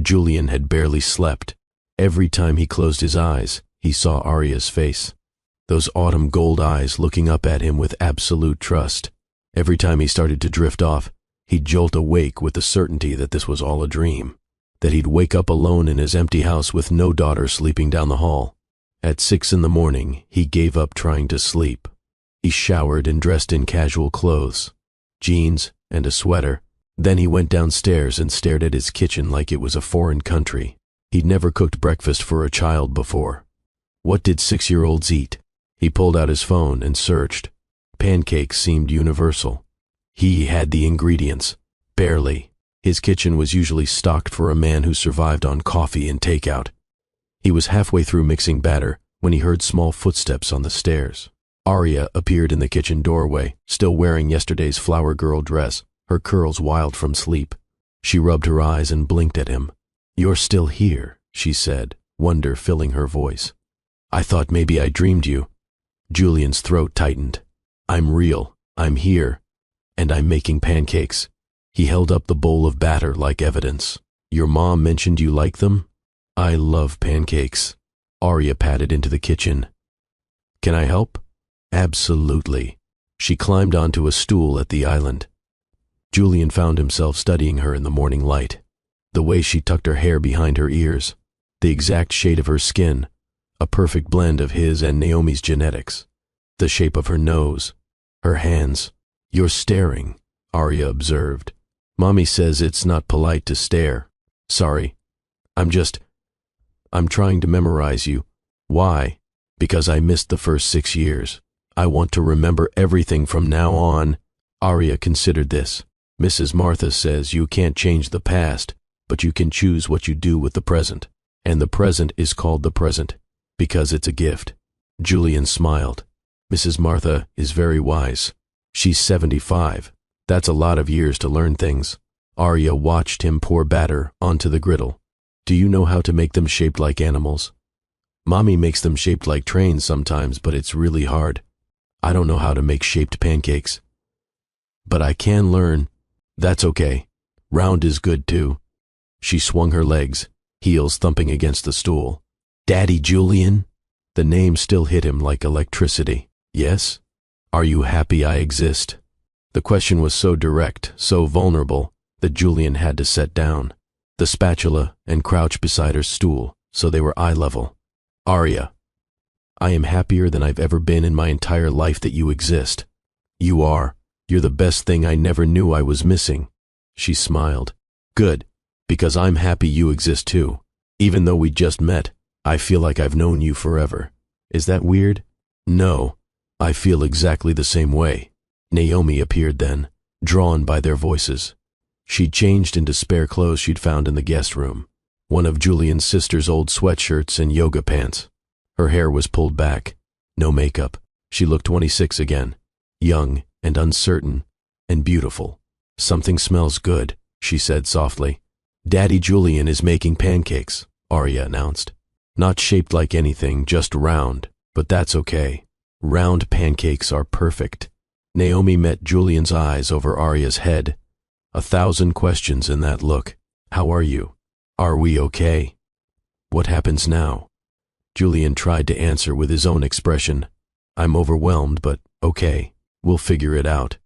Julian had barely slept. Every time he closed his eyes, he saw Arya's face. Those autumn gold eyes looking up at him with absolute trust. Every time he started to drift off, he'd jolt awake with the certainty that this was all a dream, that he'd wake up alone in his empty house with no daughter sleeping down the hall. At 6 in the morning, he gave up trying to sleep. He showered and dressed in casual clothes, jeans and a sweater. Then he went downstairs and stared at his kitchen like it was a foreign country. He'd never cooked breakfast for a child before. What did 6-year-olds eat? He pulled out his phone and searched. Pancakes seemed universal. He had the ingredients. Barely. His kitchen was usually stocked for a man who survived on coffee and takeout. He was halfway through mixing batter when he heard small footsteps on the stairs. Arya appeared in the kitchen doorway, still wearing yesterday's flower girl dress, her curls wild from sleep. She rubbed her eyes and blinked at him. "You're still here," she said, wonder filling her voice. "I thought maybe I dreamed you." Julian's throat tightened. "I'm real. I'm here. And I'm making pancakes." He held up the bowl of batter like evidence. "Your mom mentioned you like them?" "I love pancakes." Arya padded into the kitchen. "Can I help?" "Absolutely." She climbed onto a stool at the island. Julian found himself studying her in the morning light. The way she tucked her hair behind her ears, the exact shade of her skin, a perfect blend of his and Naomi's genetics, the shape of her nose, her hands. "You're staring," Arya observed. "Mommy says it's not polite to stare." "Sorry. I'm trying to memorize you." "Why?" "Because I missed the first 6 years. I want to remember everything from now on." Arya considered this. "Mrs. Martha says you can't change the past, but you can choose what you do with the present. And the present is called the present, because it's a gift." Julian smiled. "Mrs. Martha is very wise. She's 75. That's a lot of years to learn things." Arya watched him pour batter onto the griddle. "Do you know how to make them shaped like animals?" "Mommy makes them shaped like trains sometimes, but it's really hard. I don't know how to make shaped pancakes." "But I can learn." "That's okay. Round is good too." She swung her legs, heels thumping against the stool. "Daddy Julian?" The name still hit him like electricity. "Yes?" "Are you happy I exist?" The question was so direct, so vulnerable, that Julian had to set down the spatula and crouch beside her stool so they were eye level. "Arya, I am happier than I've ever been in my entire life that you exist. You are. You're the best thing I never knew I was missing." She smiled. Good, because I'm happy you exist too. Even though we just met, I feel like I've known you forever. Is that weird? No, I feel exactly the same way. Naomi appeared then, drawn by their voices. She'd changed into spare clothes she'd found in the guest room. One of Julian's sister's old sweatshirts and yoga pants. Her hair was pulled back. No makeup. She looked 26 again. Young and uncertain and beautiful. Something smells good, she said softly. Daddy Julian is making pancakes, Arya announced. Not shaped like anything, just round, but that's okay. Round pancakes are perfect. Naomi met Julian's eyes over Arya's head. 1,000 questions in that look. How are you? Are we okay? What happens now? Julian tried to answer with his own expression. I'm overwhelmed, but okay. We'll figure it out.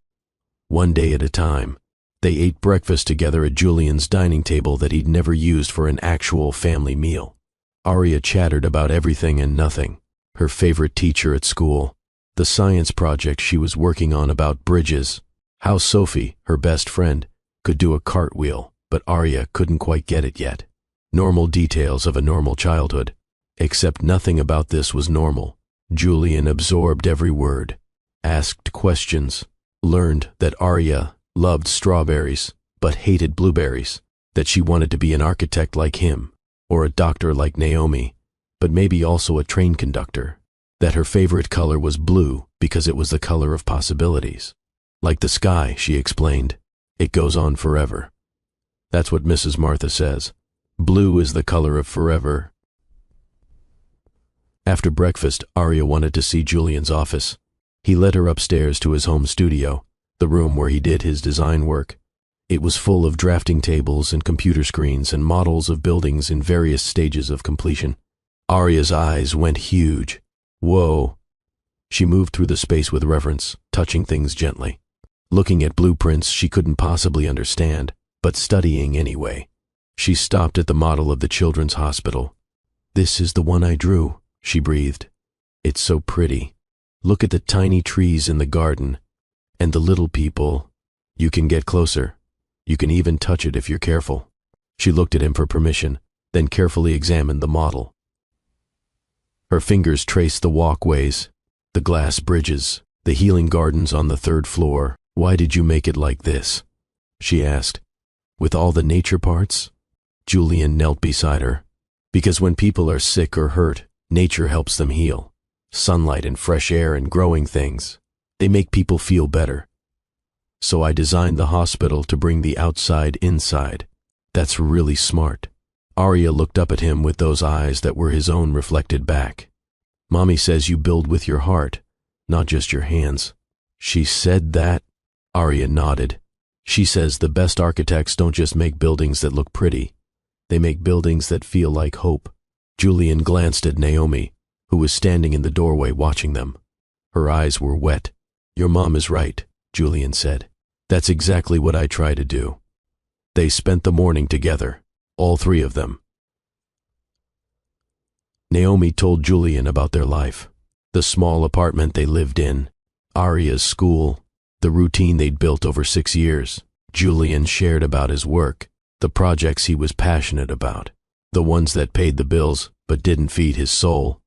One day at a time. They ate breakfast together at Julian's dining table that he'd never used for an actual family meal. Arya chattered about everything and nothing. Her favorite teacher at school. The science project she was working on about bridges. How Sophie, her best friend, could do a cartwheel, but Arya couldn't quite get it yet. Normal details of a normal childhood. Except nothing about this was normal. Julian absorbed every word. Asked questions. Learned that Arya loved strawberries, but hated blueberries. That she wanted to be an architect like him, or a doctor like Naomi, but maybe also a train conductor. That her favorite color was blue because it was the color of possibilities. Like the sky, she explained. It goes on forever. That's what Mrs. Martha says. Blue is the color of forever. After breakfast, Arya wanted to see Julian's office. He led her upstairs to his home studio, the room where he did his design work. It was full of drafting tables and computer screens and models of buildings in various stages of completion. Arya's eyes went huge. Whoa. She moved through the space with reverence, touching things gently. Looking at blueprints she couldn't possibly understand, but studying anyway. She stopped at the model of the children's hospital. This is the one I drew, she breathed. It's so pretty. Look at the tiny trees in the garden. And the little people. You can get closer. You can even touch it if you're careful. She looked at him for permission, then carefully examined the model. Her fingers traced the walkways, the glass bridges, the healing gardens on the 3rd floor. Why did you make it like this? She asked. With all the nature parts? Julian knelt beside her. Because when people are sick or hurt, nature helps them heal. Sunlight and fresh air and growing things. They make people feel better. So I designed the hospital to bring the outside inside. That's really smart. Arya looked up at him with those eyes that were his own reflected back. Mommy says you build with your heart, not just your hands. She said that? Arya nodded. She says the best architects don't just make buildings that look pretty. They make buildings that feel like hope. Julian glanced at Naomi, who was standing in the doorway watching them. Her eyes were wet. Your mom is right, Julian said. That's exactly what I try to do. They spent the morning together, all 3 of them. Naomi told Julian about their life, the small apartment they lived in, Arya's school, the routine they'd built over 6 years. Julian shared about his work, the projects he was passionate about, the ones that paid the bills but didn't feed his soul.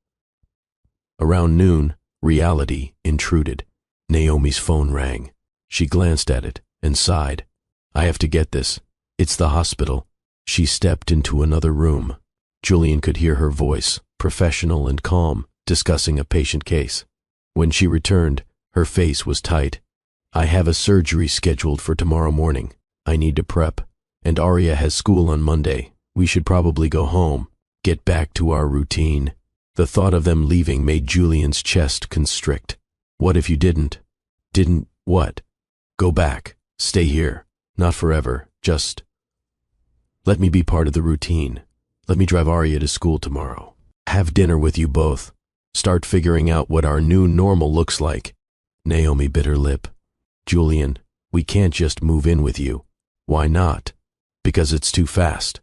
Around noon, reality intruded. Naomi's phone rang. She glanced at it and sighed. I have to get this. It's the hospital. She stepped into another room. Julian could hear her voice, professional and calm, discussing a patient case. When she returned, her face was tight. I have a surgery scheduled for tomorrow morning. I need to prep. And Arya has school on Monday. We should probably go home, get back to our routine. The thought of them leaving made Julian's chest constrict. What if you didn't? Didn't what? Go back. Stay here. Not forever. Just let me be part of the routine. Let me drive Arya to school tomorrow. Have dinner with you both. Start figuring out what our new normal looks like. Naomi bit her lip. Julian, we can't just move in with you. Why not? Because it's too fast.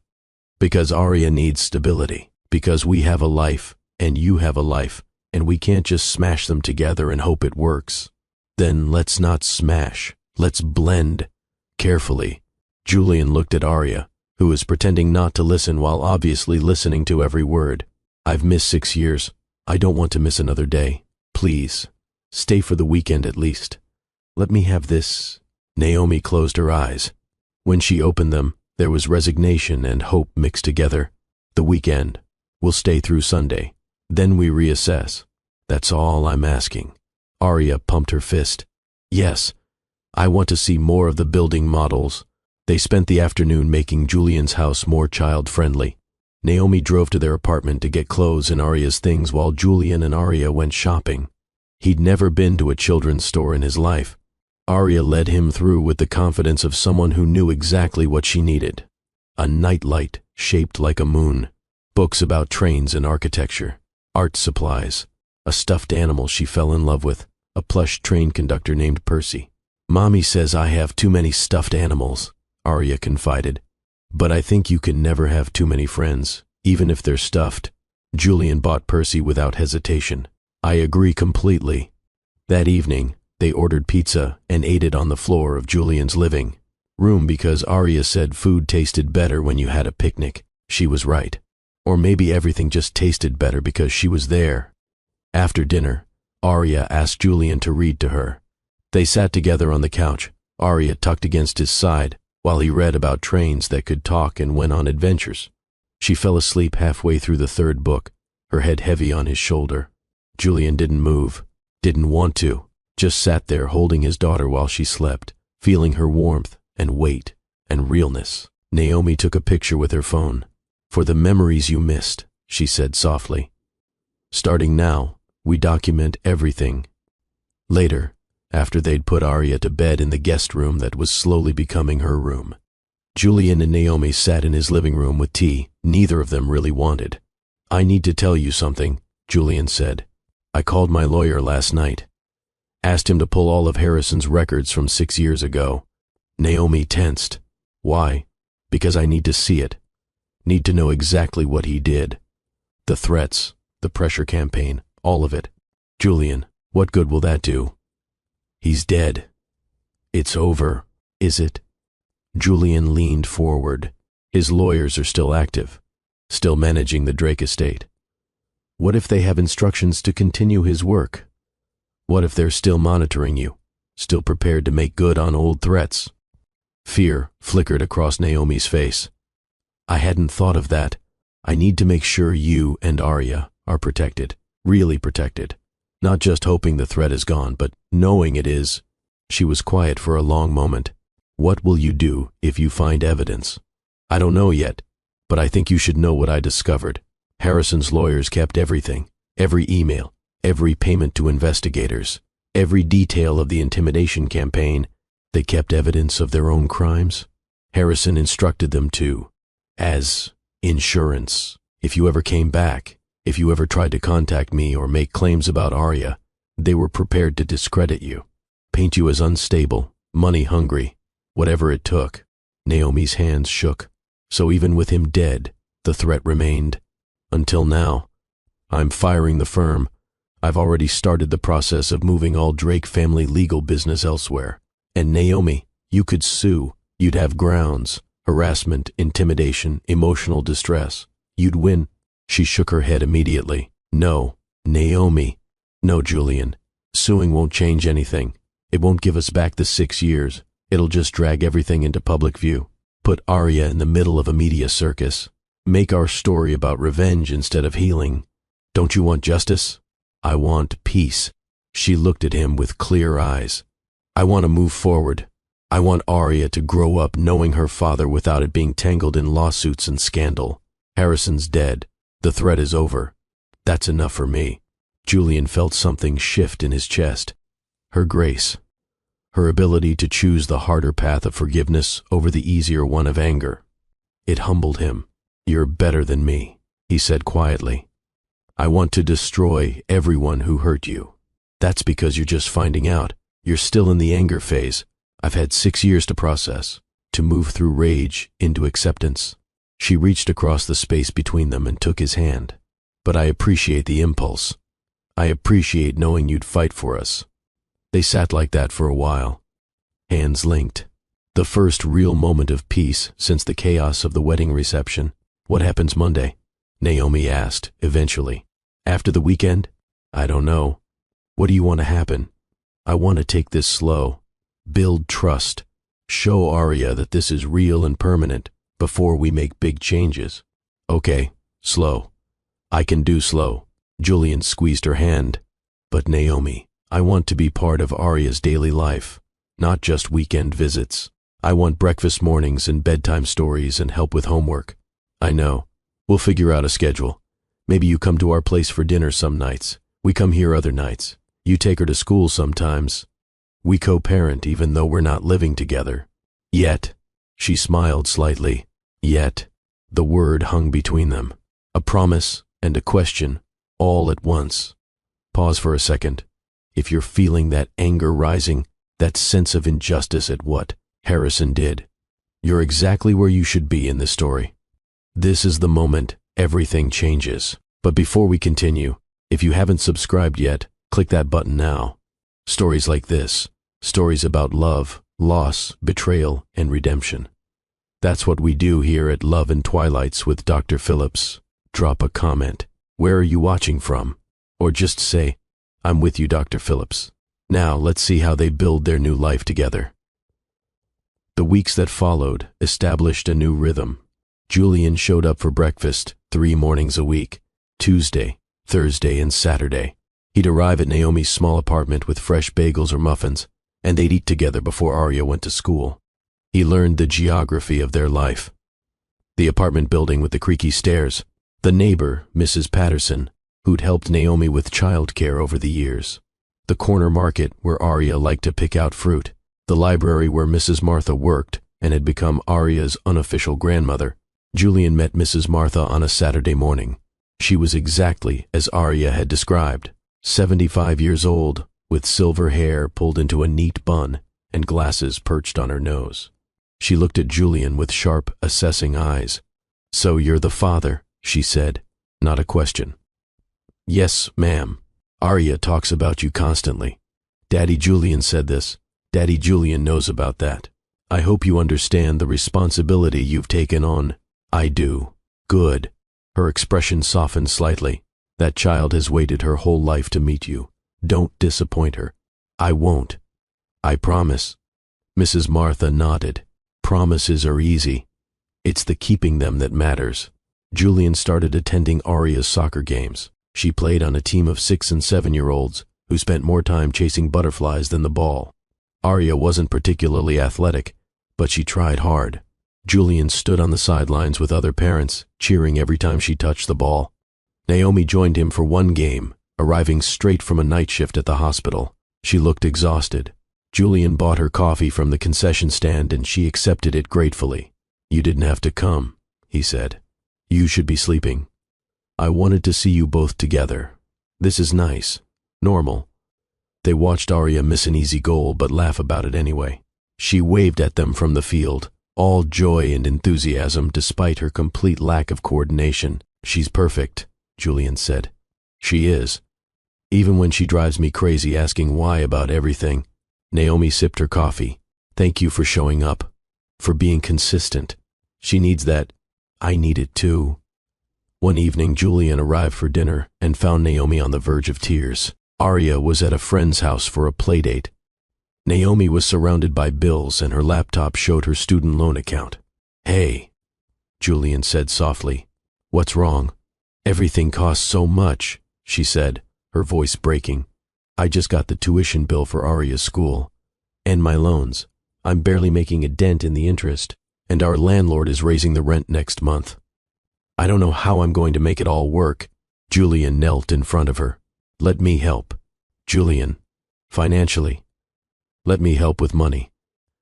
Because Arya needs stability. Because we have a life, and you have a life, and we can't just smash them together and hope it works. Then let's not smash. Let's blend. Carefully. Julian looked at Arya, who was pretending not to listen while obviously listening to every word. I've missed 6 years. I don't want to miss another day. Please, stay for the weekend at least. Let me have this. Naomi closed her eyes. When she opened them, there was resignation and hope mixed together. The weekend. We'll stay through Sunday. Then we reassess. That's all I'm asking. Arya pumped her fist. Yes, I want to see more of the building models. They spent the afternoon making Julian's house more child-friendly. Naomi drove to their apartment to get clothes and Arya's things while Julian and Arya went shopping. He'd never been to a children's store in his life. Arya led him through with the confidence of someone who knew exactly what she needed. A nightlight shaped like a moon, books about trains and architecture, art supplies, a stuffed animal she fell in love with, a plush train conductor named Percy. Mommy says I have too many stuffed animals, Arya confided. But I think you can never have too many friends, even if they're stuffed. Julian bought Percy without hesitation. I agree completely. That evening, they ordered pizza and ate it on the floor of Julian's living room because Arya said food tasted better when you had a picnic. She was right. Or maybe everything just tasted better because she was there. After dinner, Arya asked Julian to read to her. They sat together on the couch, Arya tucked against his side, while he read about trains that could talk and went on adventures. She fell asleep halfway through the third book, her head heavy on his shoulder. Julian didn't move, didn't want to, just sat there holding his daughter while she slept, feeling her warmth and weight and realness. Naomi took a picture with her phone. For the memories you missed, she said softly. Starting now, we document everything. Later, after they'd put Arya to bed in the guest room that was slowly becoming her room, Julian and Naomi sat in his living room with tea neither of them really wanted. I need to tell you something, Julian said. I called my lawyer last night. Asked him to pull all of Harrison's records from 6 years ago. Naomi tensed. Why? Because I need to see it. Need to know exactly what he did. The threats, the pressure campaign, all of it. Julian, what good will that do? He's dead. It's over, is it? Julian leaned forward. His lawyers are still active, still managing the Drake estate. What if they have instructions to continue his work? What if they're still monitoring you, still prepared to make good on old threats? Fear flickered across Naomi's face. I hadn't thought of that. I need to make sure you and Arya are protected, really protected. Not just hoping the threat is gone, but knowing it is. She was quiet for a long moment. What will you do if you find evidence? I don't know yet, but I think you should know what I discovered. Harrison's lawyers kept everything, every email, every payment to investigators, every detail of the intimidation campaign. They kept evidence of their own crimes. Harrison instructed them to, as insurance. If you ever came back, if you ever tried to contact me or make claims about Arya, they were prepared to discredit you, paint you as unstable, money-hungry, whatever it took. Naomi's hands shook. So even with him dead, the threat remained. Until now. I'm firing the firm. I've already started the process of moving all Drake family legal business elsewhere. And Naomi, you could sue. You'd have grounds. Harassment, intimidation, emotional distress. You'd win. She shook her head immediately. No, Naomi. No, Julian. Suing won't change anything. It won't give us back the 6 years. It'll just drag everything into public view. Put Arya in the middle of a media circus. Make our story about revenge instead of healing. Don't you want justice? I want peace. She looked at him with clear eyes. I want to move forward. I want Arya to grow up knowing her father without it being tangled in lawsuits and scandal. Harrison's dead. The threat is over. That's enough for me. Julian felt something shift in his chest. Her grace. Her ability to choose the harder path of forgiveness over the easier one of anger. It humbled him. You're better than me, he said quietly. I want to destroy everyone who hurt you. That's because you're just finding out. You're still in the anger phase. I've had 6 years to process, to move through rage into acceptance. She reached across the space between them and took his hand. But I appreciate the impulse. I appreciate knowing you'd fight for us. They sat like that for a while, hands linked. The first real moment of peace since the chaos of the wedding reception. What happens Monday? Naomi asked, eventually. After the weekend? I don't know. What do you want to happen? I want to take this slow. Build trust. Show Arya that this is real and permanent before we make big changes. Okay, slow. I can do slow. Julian squeezed her hand. But Naomi, I want to be part of Arya's daily life, not just weekend visits. I want breakfast mornings and bedtime stories and help with homework. I know. We'll figure out a schedule. Maybe you come to our place for dinner some nights. We come here other nights. You take her to school sometimes. We co-parent even though we're not living together. Yet. She smiled slightly. Yet. The word hung between them. A promise and a question, all at once. Pause for a second. If you're feeling that anger rising, that sense of injustice at what Harrison did, you're exactly where you should be in this story. This is the moment everything changes. But before we continue, if you haven't subscribed yet, click that button now. Stories like this, stories about love, loss, betrayal, and redemption. That's what we do here at Love and Twilights with Dr. Phillips. Drop a comment. Where are you watching from? Or just say, I'm with you, Dr. Phillips. Now let's see how they build their new life together. The weeks that followed established a new rhythm. Julian showed up for breakfast 3 mornings a week, Tuesday, Thursday, and Saturday. He'd arrive at Naomi's small apartment with fresh bagels or muffins, and they'd eat together before Arya went to school. He learned the geography of their life. The apartment building with the creaky stairs, the neighbor, Mrs. Patterson, who'd helped Naomi with childcare over the years, the corner market where Arya liked to pick out fruit, the library where Mrs. Martha worked and had become Arya's unofficial grandmother. Julian met Mrs. Martha on a Saturday morning. She was exactly as Arya had described, 75 years old, with silver hair pulled into a neat bun and glasses perched on her nose. She looked at Julian with sharp, assessing eyes. So you're the father, she said, not a question. Yes, ma'am. Arya talks about you constantly. Daddy Julian said this. Daddy Julian knows about that. I hope you understand the responsibility you've taken on. I do. Good. Her expression softened slightly. That child has waited her whole life to meet you. Don't disappoint her. I won't. I promise. Mrs. Martha nodded. Promises are easy. It's the keeping them that matters. Julian started attending Arya's soccer games. She played on a team of 6- and 7-year-olds who spent more time chasing butterflies than the ball. Arya wasn't particularly athletic, but she tried hard. Julian stood on the sidelines with other parents, cheering every time she touched the ball. Naomi joined him for one game, arriving straight from a night shift at the hospital. She looked exhausted. Julian bought her coffee from the concession stand and she accepted it gratefully. You didn't have to come, he said. You should be sleeping. I wanted to see you both together. This is nice. Normal. They watched Arya miss an easy goal but laugh about it anyway. She waved at them from the field, all joy and enthusiasm despite her complete lack of coordination. She's perfect, Julian said. She is. Even when she drives me crazy asking why about everything. Naomi sipped her coffee. Thank you for showing up. For being consistent. She needs that. I need it too. One evening, Julian arrived for dinner and found Naomi on the verge of tears. Arya was at a friend's house for a playdate. Naomi was surrounded by bills and her laptop showed her student loan account. Hey, Julian said softly. What's wrong? Everything costs so much, she said, her voice breaking. I just got the tuition bill for Arya's school. And my loans. I'm barely making a dent in the interest. And our landlord is raising the rent next month. I don't know how I'm going to make it all work. Julian knelt in front of her. Let me help. Julian. Financially. Let me help with money.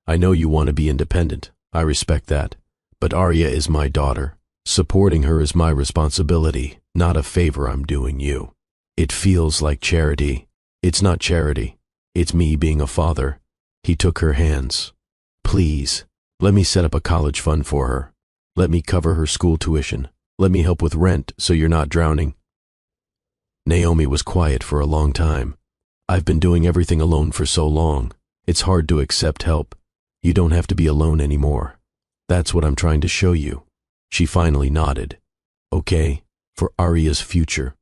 I know you want to be independent. I respect that. But Arya is my daughter. Supporting her is my responsibility, not a favor I'm doing you. It feels like charity. It's not charity. It's me being a father. He took her hands. Please, let me set up a college fund for her. Let me cover her school tuition. Let me help with rent so you're not drowning. Naomi was quiet for a long time. I've been doing everything alone for so long. It's hard to accept help. You don't have to be alone anymore. That's what I'm trying to show you. She finally nodded. Okay, for Arya's future,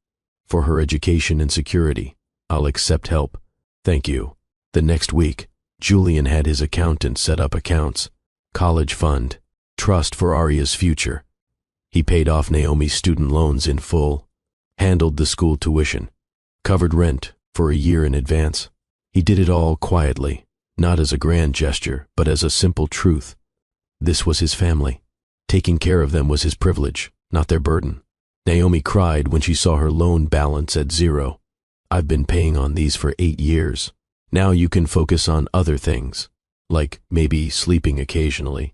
for her education and security, I'll accept help. Thank you. The next week, Julian had his accountant set up accounts, college fund, trust for Arya's future. He paid off Naomi's student loans in full, handled the school tuition, covered rent for a year in advance. He did it all quietly, not as a grand gesture, but as a simple truth. This was his family. Taking care of them was his privilege, not their burden. Naomi cried when she saw her loan balance at zero. I've been paying on these for 8 years. Now you can focus on other things, like maybe sleeping occasionally.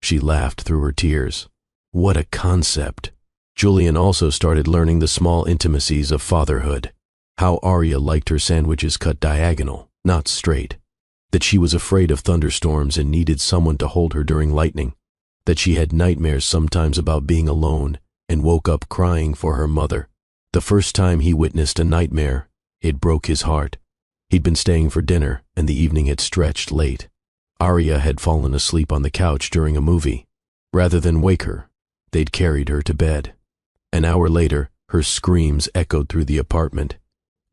She laughed through her tears. What a concept. Julian also started learning the small intimacies of fatherhood. How Arya liked her sandwiches cut diagonal, not straight. That she was afraid of thunderstorms and needed someone to hold her during lightning. That she had nightmares sometimes about being alone and woke up crying for her mother. The first time he witnessed a nightmare, it broke his heart. He'd been staying for dinner and the evening had stretched late. Arya had fallen asleep on the couch during a movie. Rather than wake her, they'd carried her to bed. An hour later, her screams echoed through the apartment.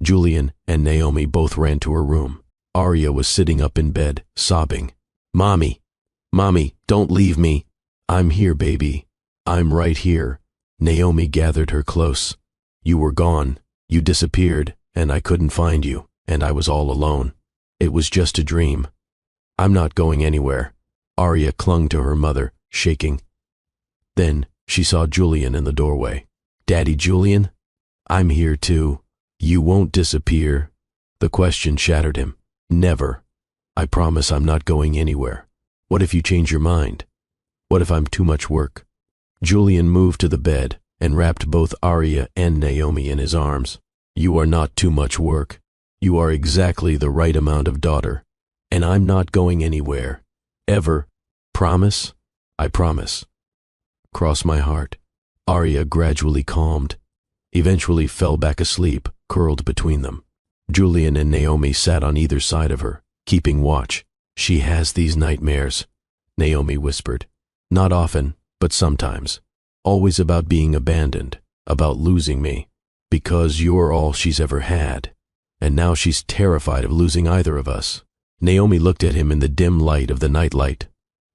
Julian and Naomi both ran to her room. Arya was sitting up in bed, sobbing. Mommy, don't leave me. I'm here, baby. I'm right here. Naomi gathered her close. You were gone. You disappeared, and I couldn't find you, and I was all alone. It was just a dream. I'm not going anywhere. Arya clung to her mother, shaking. Then she saw Julian in the doorway. Daddy Julian? I'm here too. You won't disappear. The question shattered him. Never. I promise I'm not going anywhere. What if you change your mind? What if I'm too much work? Julian moved to the bed and wrapped both Arya and Naomi in his arms. You are not too much work. You are exactly the right amount of daughter. And I'm not going anywhere. Ever. Promise? I promise. Cross my heart. Arya gradually calmed, eventually fell back asleep, curled between them. Julian and Naomi sat on either side of her, keeping watch. She has these nightmares, Naomi whispered. Not often, but sometimes. Always about being abandoned, about losing me, because you're all she's ever had. And now she's terrified of losing either of us. Naomi looked at him in the dim light of the nightlight.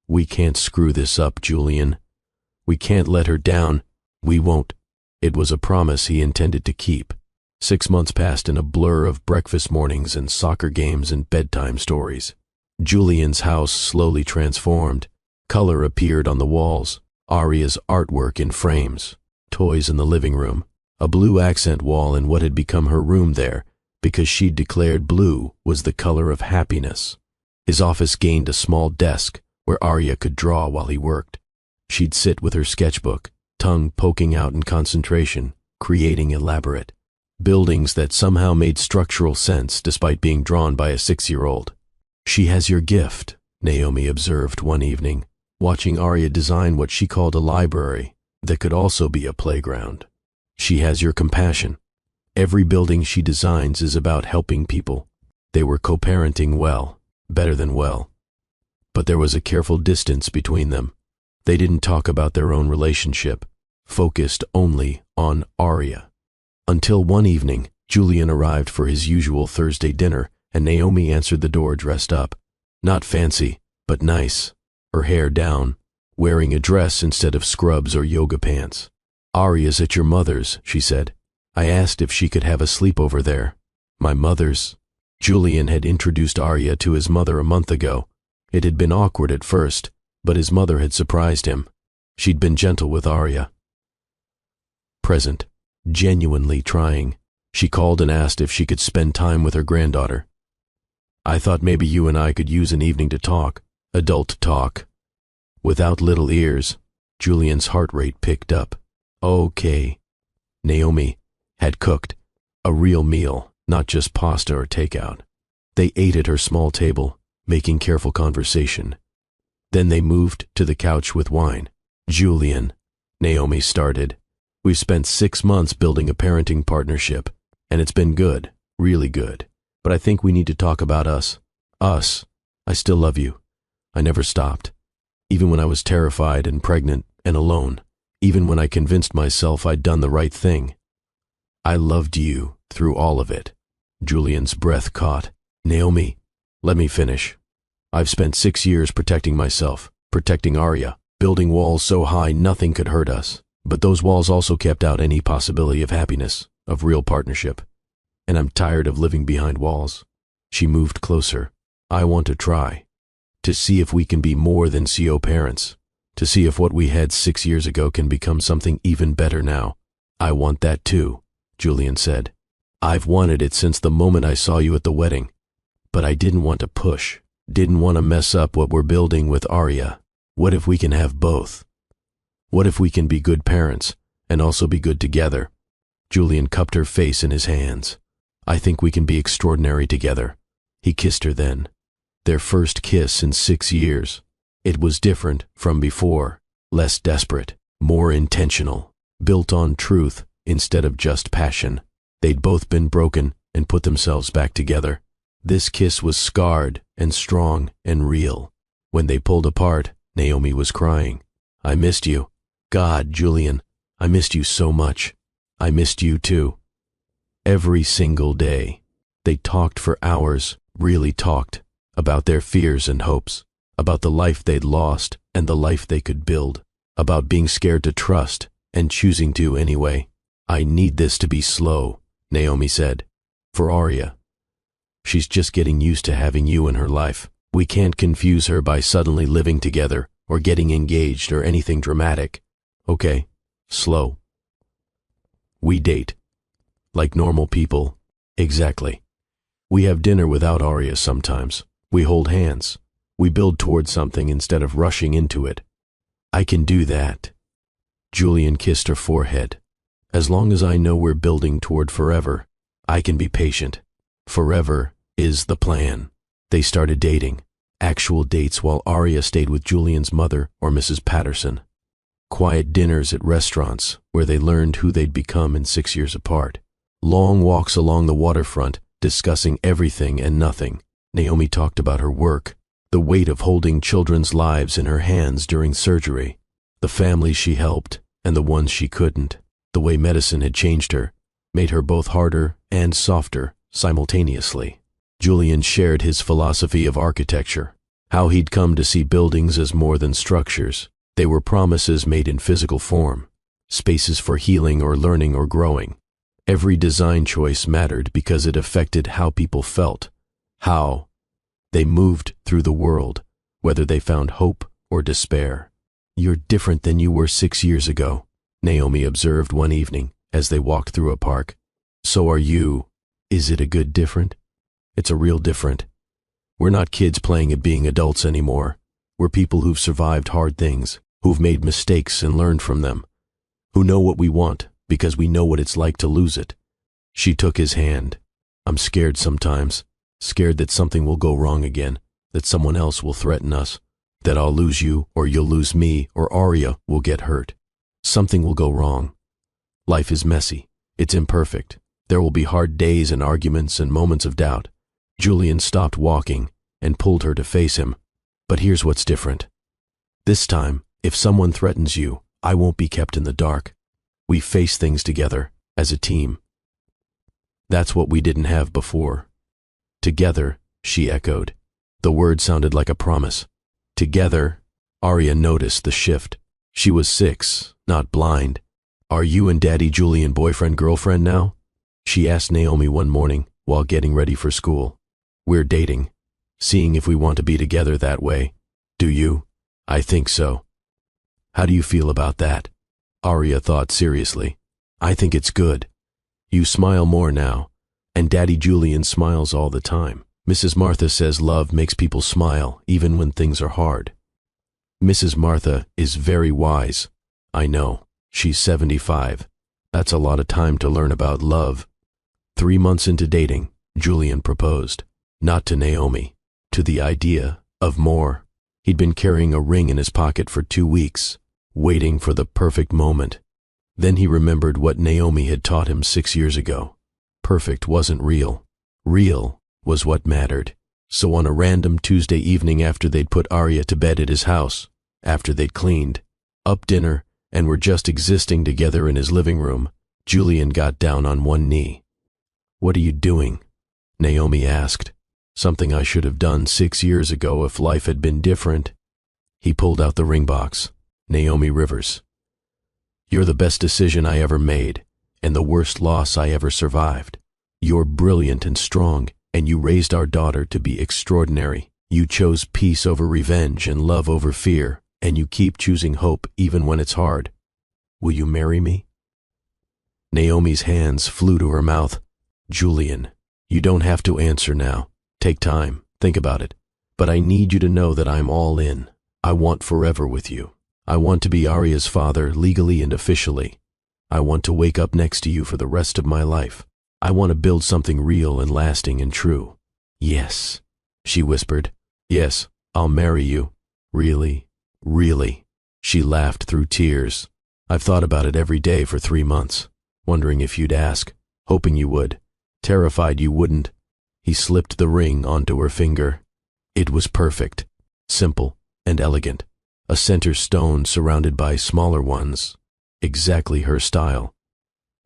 We can't screw this up, Julian. We can't let her down. We won't. It was a promise he intended to keep. 6 months passed in a blur of breakfast mornings and soccer games and bedtime stories. Julian's house slowly transformed. Color appeared on the walls, Arya's artwork in frames, toys in the living room, a blue accent wall in what had become her room there, because she'd declared blue was the color of happiness. His office gained a small desk where Arya could draw while he worked. She'd sit with her sketchbook, tongue poking out in concentration, creating elaborate buildings that somehow made structural sense despite being drawn by a 6-year-old. She has your gift, Naomi observed one evening, watching Arya design what she called a library that could also be a playground. She has your compassion. Every building she designs is about helping people. They were co-parenting well, better than well. But there was a careful distance between them. They didn't talk about their own relationship, focused only on Arya. Until one evening, Julian arrived for his usual Thursday dinner, and Naomi answered the door dressed up. Not fancy, but nice. Her hair down, wearing a dress instead of scrubs or yoga pants. Arya's at your mother's, she said. I asked if she could have a sleepover there. My mother's? Julian had introduced Arya to his mother a month ago. It had been awkward at first, but his mother had surprised him. She'd been gentle with Arya. Present, genuinely trying. She called and asked if she could spend time with her granddaughter. I thought maybe you and I could use an evening to talk, adult talk. Without little ears, Julian's heart rate picked up. Okay. Naomi had cooked a real meal, not just pasta or takeout. They ate at her small table, making careful conversation. Then they moved to the couch with wine. Julian, Naomi started. We've spent 6 months building a parenting partnership, and it's been good, really good. But I think we need to talk about us. Us. I still love you. I never stopped. Even when I was terrified and pregnant and alone. Even when I convinced myself I'd done the right thing. I loved you through all of it. Julian's breath caught. Naomi, let me finish. I've spent 6 years protecting myself, protecting Arya, building walls so high nothing could hurt us. But those walls also kept out any possibility of happiness, of real partnership. And I'm tired of living behind walls. She moved closer. I want to try. To see if we can be more than CO parents. To see if what we had 6 years ago can become something even better now. I want that too, Julian said. I've wanted it since the moment I saw you at the wedding. But I didn't want to push, didn't want to mess up what we're building with Arya. What if we can have both? What if we can be good parents and also be good together? Julian cupped her face in his hands. I think we can be extraordinary together. He kissed her then. Their first kiss in 6 years. It was different from before, less desperate, more intentional, built on truth instead of just passion. They'd both been broken and put themselves back together. This kiss was scarred and strong and real. When they pulled apart, Naomi was crying. I missed you. God, Julian, I missed you so much. I missed you too. Every single day. They talked for hours, really talked, about their fears and hopes, about the life they'd lost and the life they could build, about being scared to trust and choosing to anyway. I need this to be slow, Naomi said. For Arya. She's just getting used to having you in her life. We can't confuse her by suddenly living together or getting engaged or anything dramatic. Okay, slow. We date. Like normal people. Exactly. We have dinner without Arya sometimes. We hold hands. We build towards something instead of rushing into it. I can do that. Julian kissed her forehead. As long as I know we're building toward forever, I can be patient. Forever is the plan. They started dating. Actual dates while Arya stayed with Julian's mother or Mrs. Patterson. Quiet dinners at restaurants where they learned who they'd become in 6 years apart. Long walks along the waterfront discussing everything and nothing. Naomi talked about her work, the weight of holding children's lives in her hands during surgery, the families she helped and the ones she couldn't, the way medicine had changed her, made her both harder and softer simultaneously. Julian shared his philosophy of architecture, how he'd come to see buildings as more than structures. They were promises made in physical form, spaces for healing or learning or growing. Every design choice mattered because it affected how people felt, how they moved through the world, whether they found hope or despair. You're different than you were 6 years ago, Naomi observed one evening as they walked through a park. So are you. Is it a good different? It's a real different. We're not kids playing at being adults anymore. We're people who've survived hard things, who've made mistakes and learned from them, who know what we want because we know what it's like to lose it. She took his hand. I'm scared sometimes, scared that something will go wrong again, that someone else will threaten us, that I'll lose you or you'll lose me or Arya will get hurt. Something will go wrong. Life is messy. It's imperfect. There will be hard days and arguments and moments of doubt. Julian stopped walking and pulled her to face him. But here's what's different. This time, if someone threatens you, I won't be kept in the dark. We face things together, as a team. That's what we didn't have before. Together, she echoed. The word sounded like a promise. Together. Arya noticed the shift. She was 6, not blind. Are you and Daddy Julian boyfriend-girlfriend now? She asked Naomi one morning while getting ready for school. We're dating, seeing if we want to be together that way. Do you? I think so. How do you feel about that? Arya thought seriously. I think it's good. You smile more now, and Daddy Julian smiles all the time. Mrs. Martha says love makes people smile even when things are hard. Mrs. Martha is very wise. I know. She's 75. That's a lot of time to learn about love. 3 months into dating, Julian proposed. Not to Naomi, to the idea of more. He'd been carrying a ring in his pocket for 2 weeks, waiting for the perfect moment. Then he remembered what Naomi had taught him 6 years ago. Perfect wasn't real. Real was what mattered. So on a random Tuesday evening after they'd put Arya to bed at his house, after they'd cleaned up dinner and were just existing together in his living room, Julian got down on one knee. "What are you doing?" Naomi asked. "Something I should have done 6 years ago if life had been different." He pulled out the ring box. "Naomi Rivers, you're the best decision I ever made, and the worst loss I ever survived. You're brilliant and strong, and you raised our daughter to be extraordinary. You chose peace over revenge and love over fear, and you keep choosing hope even when it's hard. Will you marry me?" Naomi's hands flew to her mouth. "Julian, you don't have to answer now. Take time, think about it. But I need you to know that I'm all in. I want forever with you. I want to be Arya's father legally and officially. I want to wake up next to you for the rest of my life. I want to build something real and lasting and true." "Yes," she whispered. "Yes, I'll marry you. Really, really." She laughed through tears. "I've thought about it every day for 3 months, wondering if you'd ask, hoping you would, terrified you wouldn't." He slipped the ring onto her finger. It was perfect, simple and elegant, a center stone surrounded by smaller ones, exactly her style.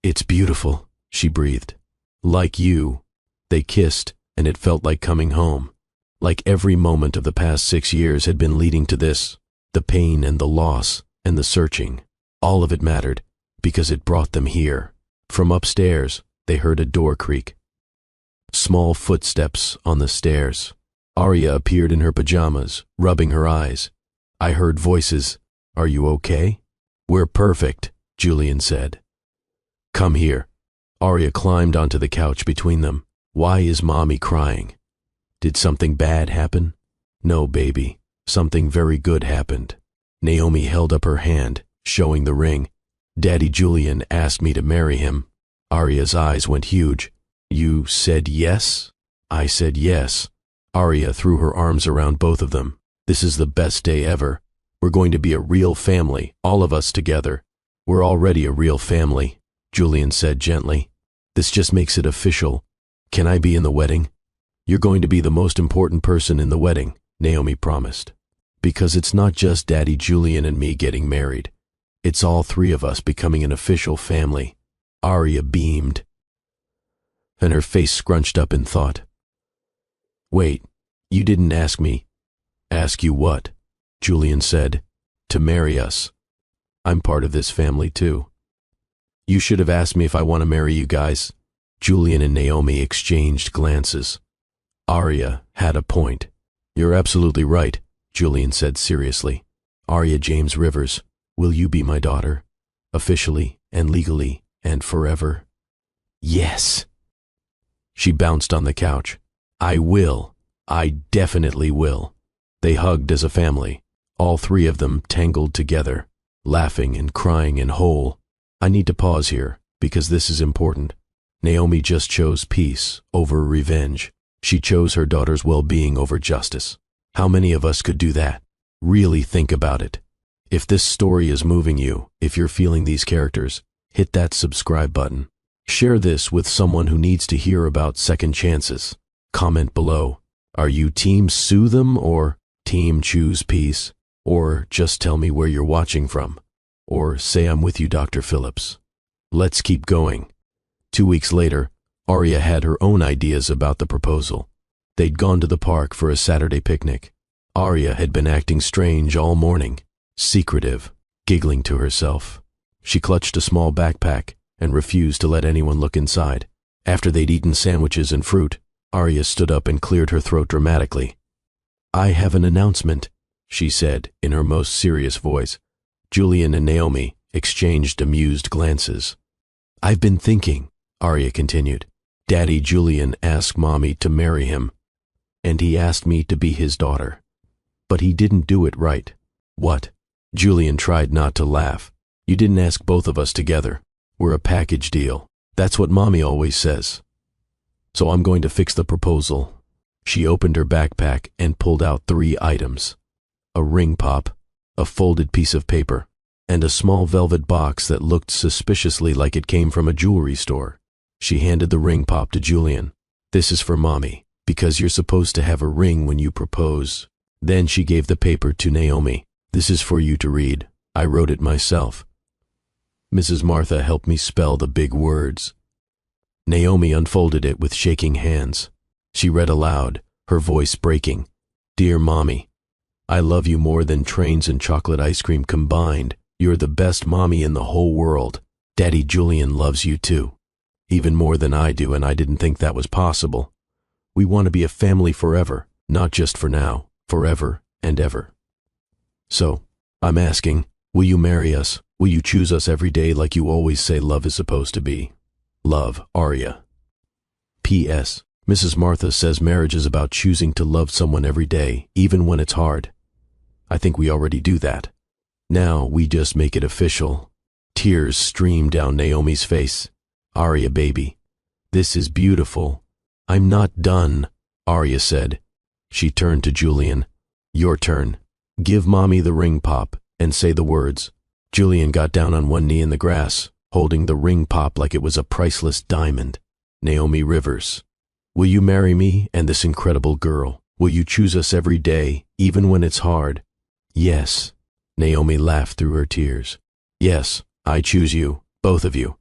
"It's beautiful," she breathed. "Like you." They kissed, and it felt like coming home. Like every moment of the past 6 years had been leading to this, the pain and the loss and the searching. All of it mattered, because it brought them here. From upstairs, they heard a door creak. Small footsteps on the stairs. Arya appeared in her pajamas, rubbing her eyes. I heard voices. "Are you okay?" "We're perfect," Julian said. "Come here." Arya climbed onto the couch between them. "Why is Mommy crying? Did something bad happen?" "No, baby. Something very good happened." Naomi held up her hand, showing the ring. "Daddy Julian asked me to marry him." Arya's eyes went huge. "You said yes?" "I said yes." Arya threw her arms around both of them. "This is the best day ever. We're going to be a real family, all of us together." "We're already a real family," Julian said gently. "This just makes it official. Can I be in the wedding?" "You're going to be the most important person in the wedding," Naomi promised. "Because it's not just Daddy Julian and me getting married. It's all 3 of us becoming an official family." Arya beamed, and her face scrunched up in thought. "Wait, you didn't ask me." "Ask you what?" Julian said. "To marry us. I'm part of this family too." "You should have asked me if I want to marry you guys." Julian and Naomi exchanged glances. Arya had a point. "You're absolutely right," Julian said seriously. "Arya James Rivers, will you be my daughter? Officially and legally and forever?" "Yes." She bounced on the couch. "I will. I definitely will." They hugged as a family, all 3 of them tangled together, laughing and crying and whole. I need to pause here, because this is important. Naomi just chose peace over revenge. She chose her daughter's well-being over justice. How many of us could do that? Really think about it. If this story is moving you, if you're feeling these characters, hit that subscribe button. Share this with someone who needs to hear about second chances. Comment below. Are you team sue them or team choose peace? Or just tell me where you're watching from. Or say I'm with you, Dr. Phillips. Let's keep going. 2 weeks later, Arya had her own ideas about the proposal. They'd gone to the park for a Saturday picnic. Arya had been acting strange all morning, secretive, giggling to herself. She clutched a small backpack and refused to let anyone look inside. After they'd eaten sandwiches and fruit, Arya stood up and cleared her throat dramatically. "I have an announcement," she said in her most serious voice. Julian and Naomi exchanged amused glances. "I've been thinking," Arya continued. "Daddy Julian asked Mommy to marry him, and he asked me to be his daughter. But he didn't do it right." "What?" Julian tried not to laugh. "You didn't ask both of us together. We're a package deal. That's what Mommy always says. So I'm going to fix the proposal." She opened her backpack and pulled out 3 items. A ring pop, a folded piece of paper, and a small velvet box that looked suspiciously like it came from a jewelry store. She handed the ring pop to Julian. "This is for Mommy. Because you're supposed to have a ring when you propose. Then she gave the paper to Naomi. This is for you to read. I wrote it myself. Mrs. Martha helped me spell the big words. Naomi unfolded it with shaking hands. She read aloud, her voice breaking. Dear Mommy, I love you more than trains and chocolate ice cream combined. You're the best mommy in the whole world. Daddy Julian loves you too. Even more than I do, and I didn't think that was possible. We want to be a family forever, not just for now, forever and ever. So, I'm asking, will you marry us? Will you choose us every day like you always say love is supposed to be? Love, Aria. P.S. Mrs. Martha says marriage is about choosing to love someone every day, even when it's hard. I think we already do that. Now we just make it official. Tears streamed down Naomi's face. Aria, baby, this is beautiful. I'm not done, Aria said. She turned to Julian. Your turn. Give Mommy the ring pop and say the words. Julian got down on one knee in the grass, holding the ring pop like it was a priceless diamond. Naomi Rivers. Will you marry me and this incredible girl? Will you choose us every day, even when it's hard? Yes. Naomi laughed through her tears. Yes, I choose you, both of you.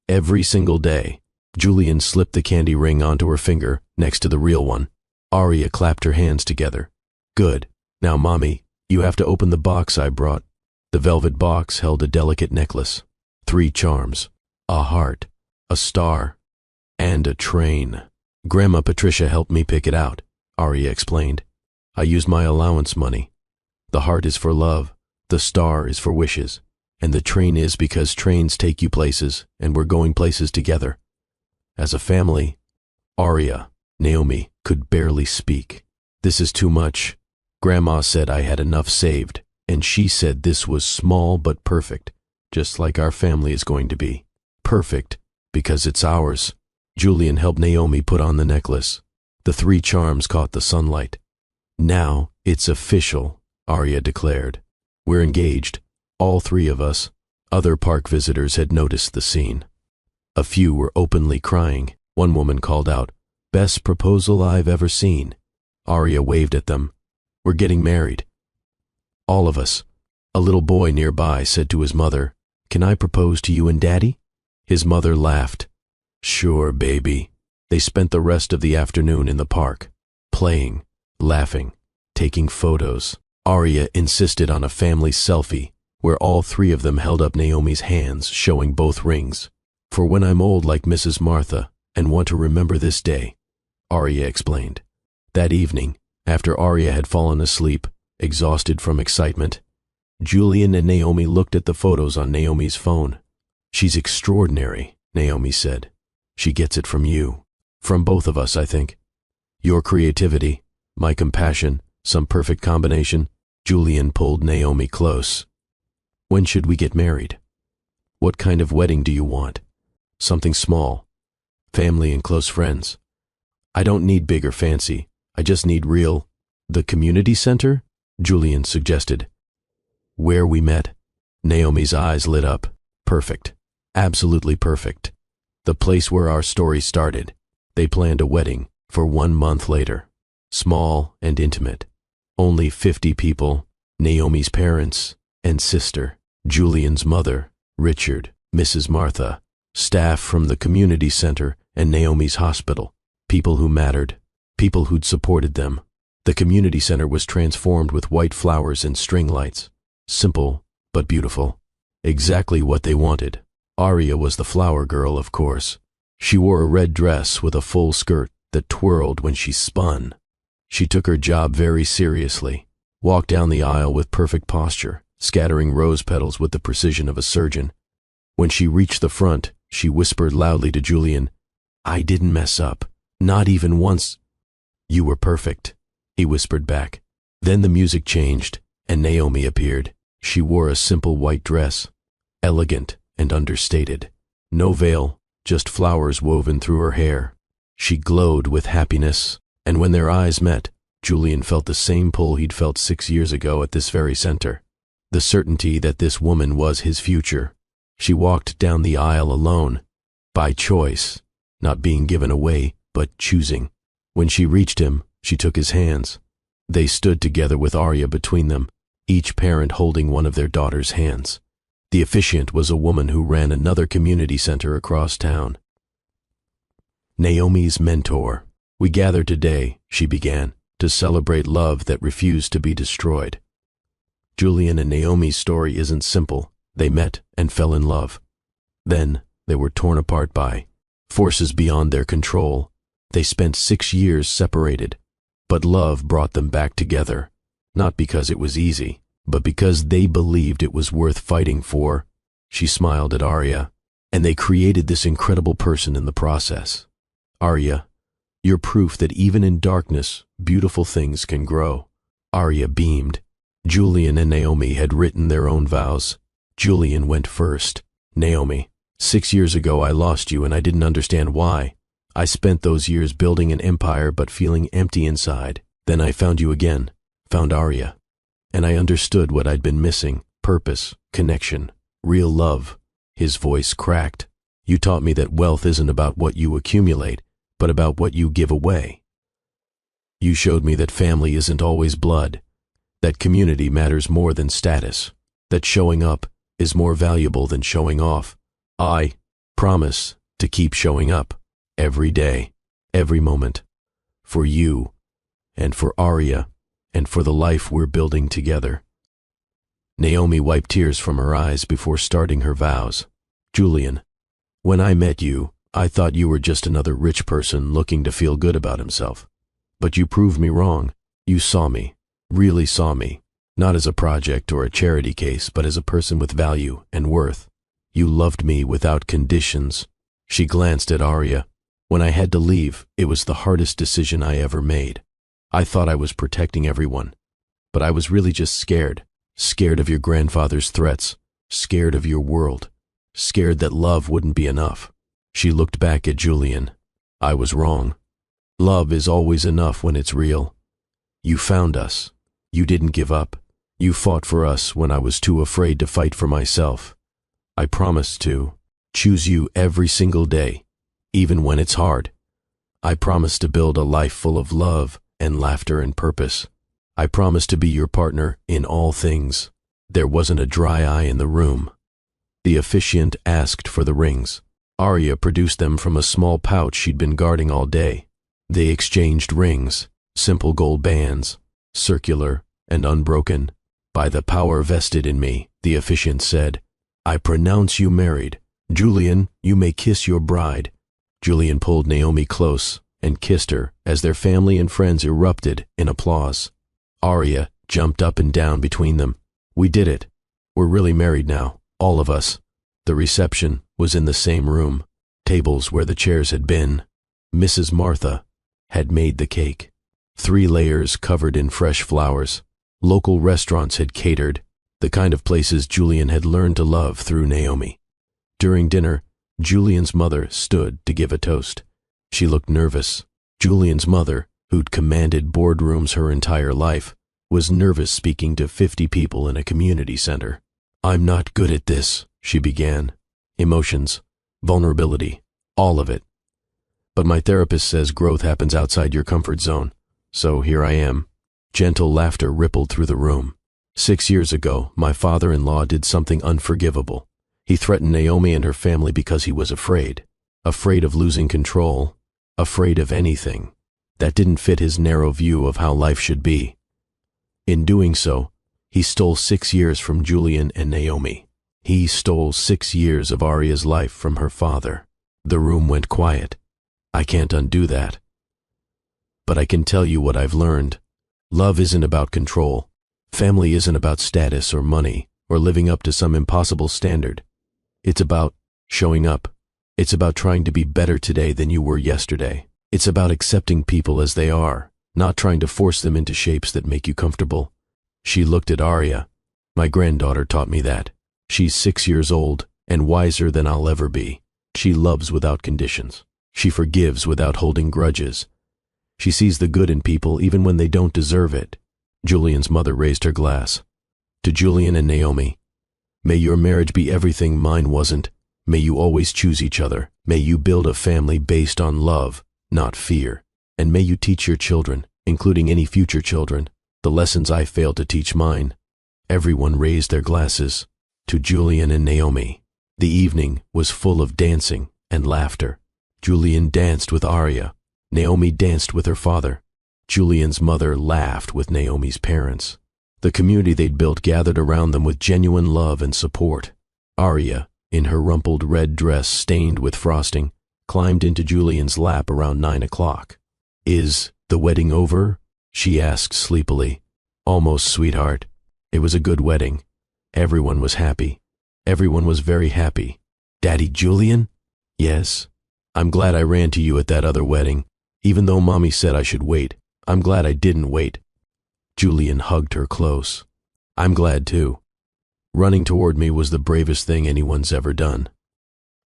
Every single day. Julian slipped the candy ring onto her finger, next to the real one. Aria clapped her hands together. Good. Now, Mommy, you have to open the box I brought. The velvet box held a delicate necklace, 3 charms, a heart, a star, and a train. Grandma Patricia helped me pick it out, Aria explained. I used my allowance money. The heart is for love, the star is for wishes, and the train is because trains take you places, and we're going places together. As a family, Aria, Naomi, could barely speak. This is too much. Grandma said I had enough saved, and she said this was small but perfect, just like our family is going to be. Perfect, because it's ours. Julian helped Naomi put on the necklace. The 3 charms caught the sunlight. Now it's official, Aria declared. We're engaged, all 3 of us. Other park visitors had noticed the scene. A few were openly crying. One woman called out, "Best proposal I've ever seen." Aria waved at them. We're getting married. All of us. A little boy nearby said to his mother, "Can I propose to you and Daddy?" His mother laughed. Sure, baby. They spent the rest of the afternoon in the park, playing, laughing, taking photos. Aria insisted on a family selfie, where all 3 of them held up Naomi's hands, showing both rings. For when I'm old like Mrs. Martha and want to remember this day, Aria explained. That evening, after Aria had fallen asleep, exhausted from excitement, Julian and Naomi looked at the photos on Naomi's phone. She's extraordinary, Naomi said. She gets it from you. From both of us, I think. Your creativity, my compassion, some perfect combination. Julian pulled Naomi close. When should we get married? What kind of wedding do you want? Something small. Family and close friends. I don't need big or fancy. I just need real. The community center? Julian suggested. Where we met. Naomi's eyes lit up. Perfect. Absolutely perfect. The place where our story started. They planned a wedding for 1 month later. Small and intimate. Only 50 people, Naomi's parents and sister, Julian's mother, Richard, Mrs. Martha, staff from the community center and Naomi's hospital, people who mattered, people who'd supported them. The community center was transformed with white flowers and string lights. Simple, but beautiful. Exactly what they wanted. Aria was the flower girl, of course. She wore a red dress with a full skirt that twirled when she spun. She took her job very seriously, walked down the aisle with perfect posture, scattering rose petals with the precision of a surgeon. When she reached the front, she whispered loudly to Julian, I didn't mess up, not even once. You were perfect, he whispered back. Then the music changed, and Naomi appeared. She wore a simple white dress, elegant and understated. No veil, just flowers woven through her hair. She glowed with happiness, and when their eyes met, Julian felt the same pull he'd felt 6 years ago at this very center. The certainty that this woman was his future. She walked down the aisle alone, by choice, not being given away, but choosing. When she reached him, she took his hands. They stood together with Arya between them, each parent holding one of their daughter's hands. The officiant was a woman who ran another community center across town. Naomi's mentor. We gather today, she began, to celebrate love that refused to be destroyed. Julian and Naomi's story isn't simple. They met and fell in love. Then they were torn apart by forces beyond their control. They spent 6 years separated, but love brought them back together, not because it was easy, but because they believed it was worth fighting for. She smiled at Arya, and they created this incredible person in the process. Arya, you're proof that even in darkness, beautiful things can grow. Arya beamed. Julian and Naomi had written their own vows. Julian went first. Naomi, 6 years ago I lost you and I didn't understand why. I spent those years building an empire but feeling empty inside. Then I found you again, found Arya. And I understood what I'd been missing: purpose, connection, real love. His voice cracked. You taught me that wealth isn't about what you accumulate, but about what you give away. You showed me that family isn't always blood, that community matters more than status, that showing up is more valuable than showing off. I promise to keep showing up every day, every moment, for you and for Arya and for the life we're building together. Naomi wiped tears from her eyes before starting her vows. Julian, when I met you, I thought you were just another rich person looking to feel good about himself. But you proved me wrong. You saw me, really saw me, not as a project or a charity case, but as a person with value and worth. You loved me without conditions. She glanced at Arya. When I had to leave, it was the hardest decision I ever made. I thought I was protecting everyone, but I was really just scared. Scared of your grandfather's threats, scared of your world, scared that love wouldn't be enough. She looked back at Julian. I was wrong. Love is always enough when it's real. You found us. You didn't give up. You fought for us when I was too afraid to fight for myself. I promise to choose you every single day, even when it's hard. I promise to build a life full of love and laughter and purpose. I promise to be your partner in all things. There wasn't a dry eye in the room. The officiant asked for the rings. Arya produced them from a small pouch she'd been guarding all day. They exchanged rings, simple gold bands, circular and unbroken. By the power vested in me, the officiant said, I pronounce you married. Julian, you may kiss your bride. Julian pulled Naomi close and kissed her as their family and friends erupted in applause. Arya jumped up and down between them. We did it. We're really married now, all of us. The reception was in the same room, tables where the chairs had been. Mrs. Martha had made the cake. 3 layers covered in fresh flowers. Local restaurants had catered, the kind of places Julian had learned to love through Naomi. During dinner, Julian's mother stood to give a toast. She looked nervous. Julian's mother, who'd commanded boardrooms her entire life, was nervous speaking to 50 people in a community center. I'm not good at this, she began. Emotions, vulnerability, all of it. But my therapist says growth happens outside your comfort zone. So here I am. Gentle laughter rippled through the room. 6 years ago, my father-in-law did something unforgivable. He threatened Naomi and her family because he was afraid. Afraid of losing control. Afraid of anything. That didn't fit his narrow view of how life should be. In doing so, he stole 6 years from Julian and Naomi. He stole 6 years of Arya's life from her father. The room went quiet. I can't undo that. But I can tell you what I've learned. Love isn't about control. Family isn't about status or money or living up to some impossible standard. It's about showing up. It's about trying to be better today than you were yesterday. It's about accepting people as they are, not trying to force them into shapes that make you comfortable. She looked at Arya. My granddaughter taught me that. She's 6 years old and wiser than I'll ever be. She loves without conditions. She forgives without holding grudges. She sees the good in people even when they don't deserve it. Julian's mother raised her glass. To Julian and Naomi, may your marriage be everything mine wasn't. May you always choose each other. May you build a family based on love, not fear. And may you teach your children, including any future children, the lessons I failed to teach mine." Everyone raised their glasses to Julian and Naomi. The evening was full of dancing and laughter. Julian danced with Arya. Naomi danced with her father. Julian's mother laughed with Naomi's parents. The community they'd built gathered around them with genuine love and support. Arya, in her rumpled red dress stained with frosting, climbed into Julian's lap around 9 o'clock. "Is the wedding over?" she asked sleepily. "Almost, sweetheart. It was a good wedding. Everyone was happy. Everyone was very happy." "Daddy Julian?" "Yes. I'm glad I ran to you at that other wedding. Even though Mommy said I should wait, I'm glad I didn't wait." Julian hugged her close. "I'm glad too. Running toward me was the bravest thing anyone's ever done.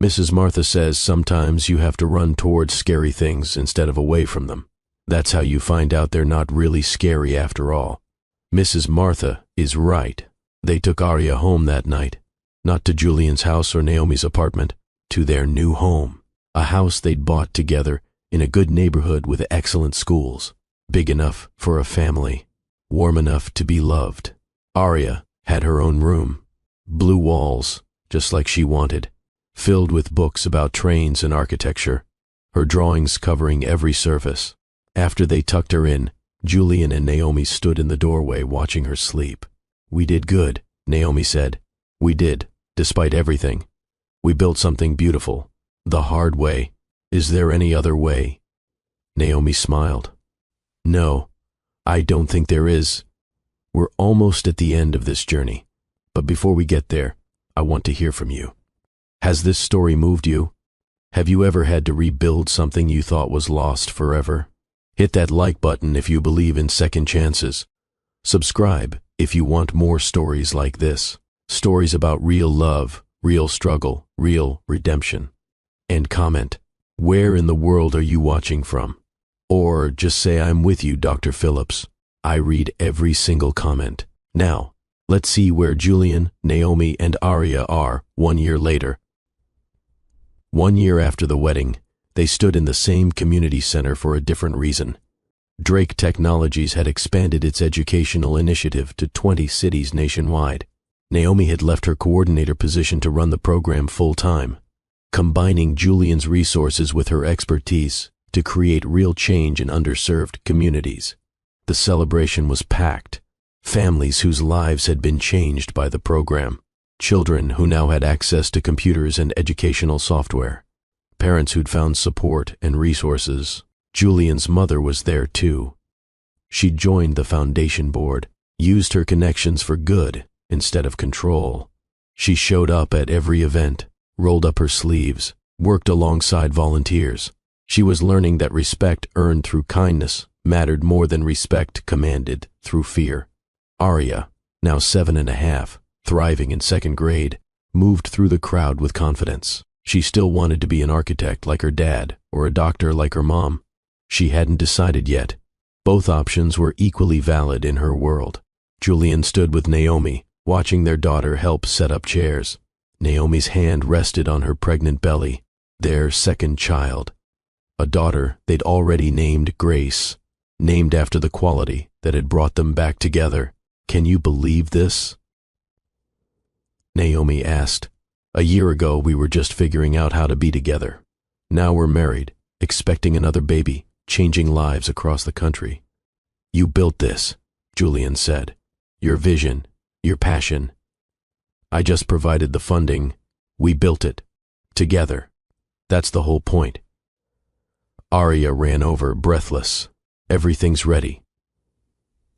Mrs. Martha says sometimes you have to run towards scary things instead of away from them. That's how you find out they're not really scary after all." Mrs. Martha is right. They took Arya home that night, not to Julian's house or Naomi's apartment, to their new home, a house they'd bought together in a good neighborhood with excellent schools, big enough for a family, warm enough to be loved. Arya had her own room, blue walls, just like she wanted, filled with books about trains and architecture, her drawings covering every surface. After they tucked her in, Julian and Naomi stood in the doorway watching her sleep. "We did good," Naomi said. "We did, despite everything. We built something beautiful, the hard way. Is there any other way?" Naomi smiled. "No, I don't think there is. We're almost at the end of this journey, but before we get there, I want to hear from you. Has this story moved you? Have you ever had to rebuild something you thought was lost forever? Hit that like button if you believe in second chances. Subscribe if you want more stories like this, stories about real love, real struggle, real redemption. And comment, where in the world are you watching from? Or just say, "I'm with you, Dr. Phillips." I read every single comment. Now, let's see where Julian, Naomi, and Arya are 1 year later. 1 year after the wedding, they stood in the same community center for a different reason. Drake Technologies had expanded its educational initiative to 20 cities nationwide. Naomi had left her coordinator position to run the program full-time, combining Julian's resources with her expertise to create real change in underserved communities. The celebration was packed. Families whose lives had been changed by the program. Children who now had access to computers and educational software. Parents who'd found support and resources. Julian's mother was there too. She joined the foundation board, used her connections for good instead of control. She showed up at every event, rolled up her sleeves, worked alongside volunteers. She was learning that respect earned through kindness mattered more than respect commanded through fear. Arya, now 7.5, thriving in 2nd grade, moved through the crowd with confidence. She still wanted to be an architect like her dad or a doctor like her mom. She hadn't decided yet. Both options were equally valid in her world. Julian stood with Naomi, watching their daughter help set up chairs. Naomi's hand rested on her pregnant belly, their second child. A daughter they'd already named Grace, named after the quality that had brought them back together. "Can you believe this?" Naomi asked. "A year ago we were just figuring out how to be together. Now we're married, expecting another baby, changing lives across the country." "You built this," Julian said. "Your vision, your passion. I just provided the funding. We built it. Together. That's the whole point." Arya ran over, breathless. "Everything's ready."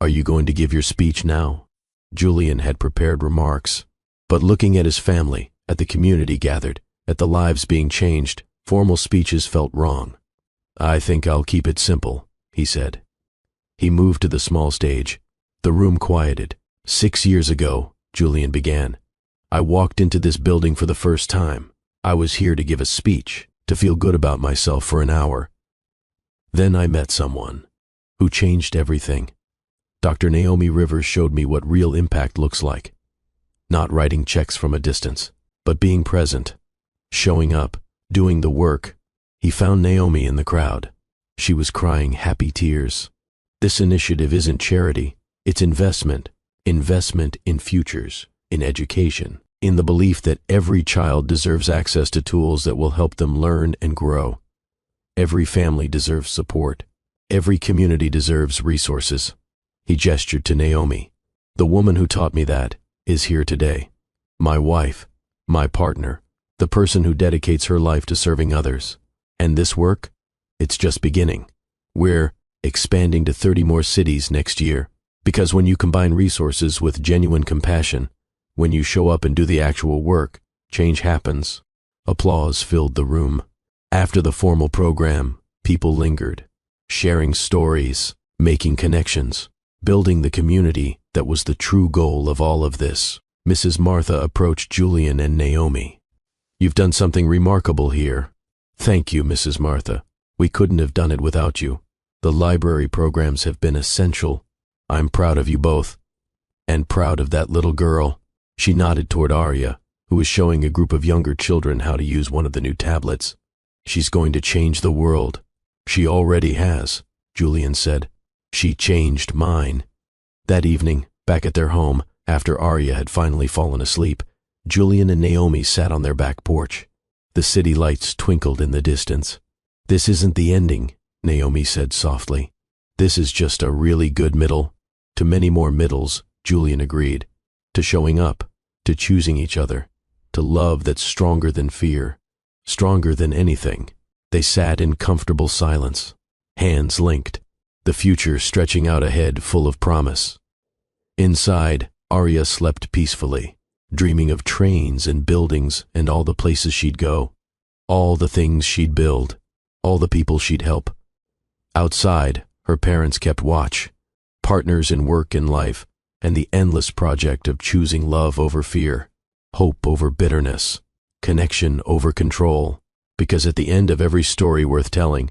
"Are you going to give your speech now?" Julian had prepared remarks, but looking at his family, at the community gathered, at the lives being changed, formal speeches felt wrong. "I think I'll keep it simple," he said. He moved to the small stage. The room quieted. "6 years ago," Julian began, "I walked into this building for the first time. I was here to give a speech, to feel good about myself for an hour. Then I met someone who changed everything. Dr. Naomi Rivers showed me what real impact looks like. Not writing checks from a distance, but being present, showing up, doing the work." He found Naomi in the crowd. She was crying happy tears. This initiative isn't charity, it's investment. Investment in futures, in education, in the belief that every child deserves access to tools that will help them learn and grow. Every family deserves support. Every community deserves resources. He gestured to Naomi. The woman who taught me that is here today. My wife, my partner, the person who dedicates her life to serving others. And this work? It's just beginning. We're expanding to 30 more cities next year. Because when you combine resources with genuine compassion, when you show up and do the actual work, change happens. Applause filled the room. After the formal program, people lingered, sharing stories, making connections, building the community that was the true goal of all of this. Mrs. Martha approached Julian and Naomi. You've done something remarkable here. Thank you, Mrs. Martha. We couldn't have done it without you. The library programs have been essential. I'm proud of you both. And proud of that little girl. She nodded toward Arya, who was showing a group of younger children how to use one of the new tablets. She's going to change the world. She already has, Julian said. She changed mine. That evening, back at their home, after Arya had finally fallen asleep, Julian and Naomi sat on their back porch. The city lights twinkled in the distance. This isn't the ending, Naomi said softly. This is just a really good middle. To many more middles, Julian agreed. To showing up, to choosing each other, to love that's stronger than fear, stronger than anything. They sat in comfortable silence, hands linked, the future stretching out ahead full of promise. Inside, Arya slept peacefully, dreaming of trains and buildings and all the places she'd go, all the things she'd build, all the people she'd help. Outside, her parents kept watch, partners in work and life, and the endless project of choosing love over fear, hope over bitterness, connection over control, because at the end of every story worth telling,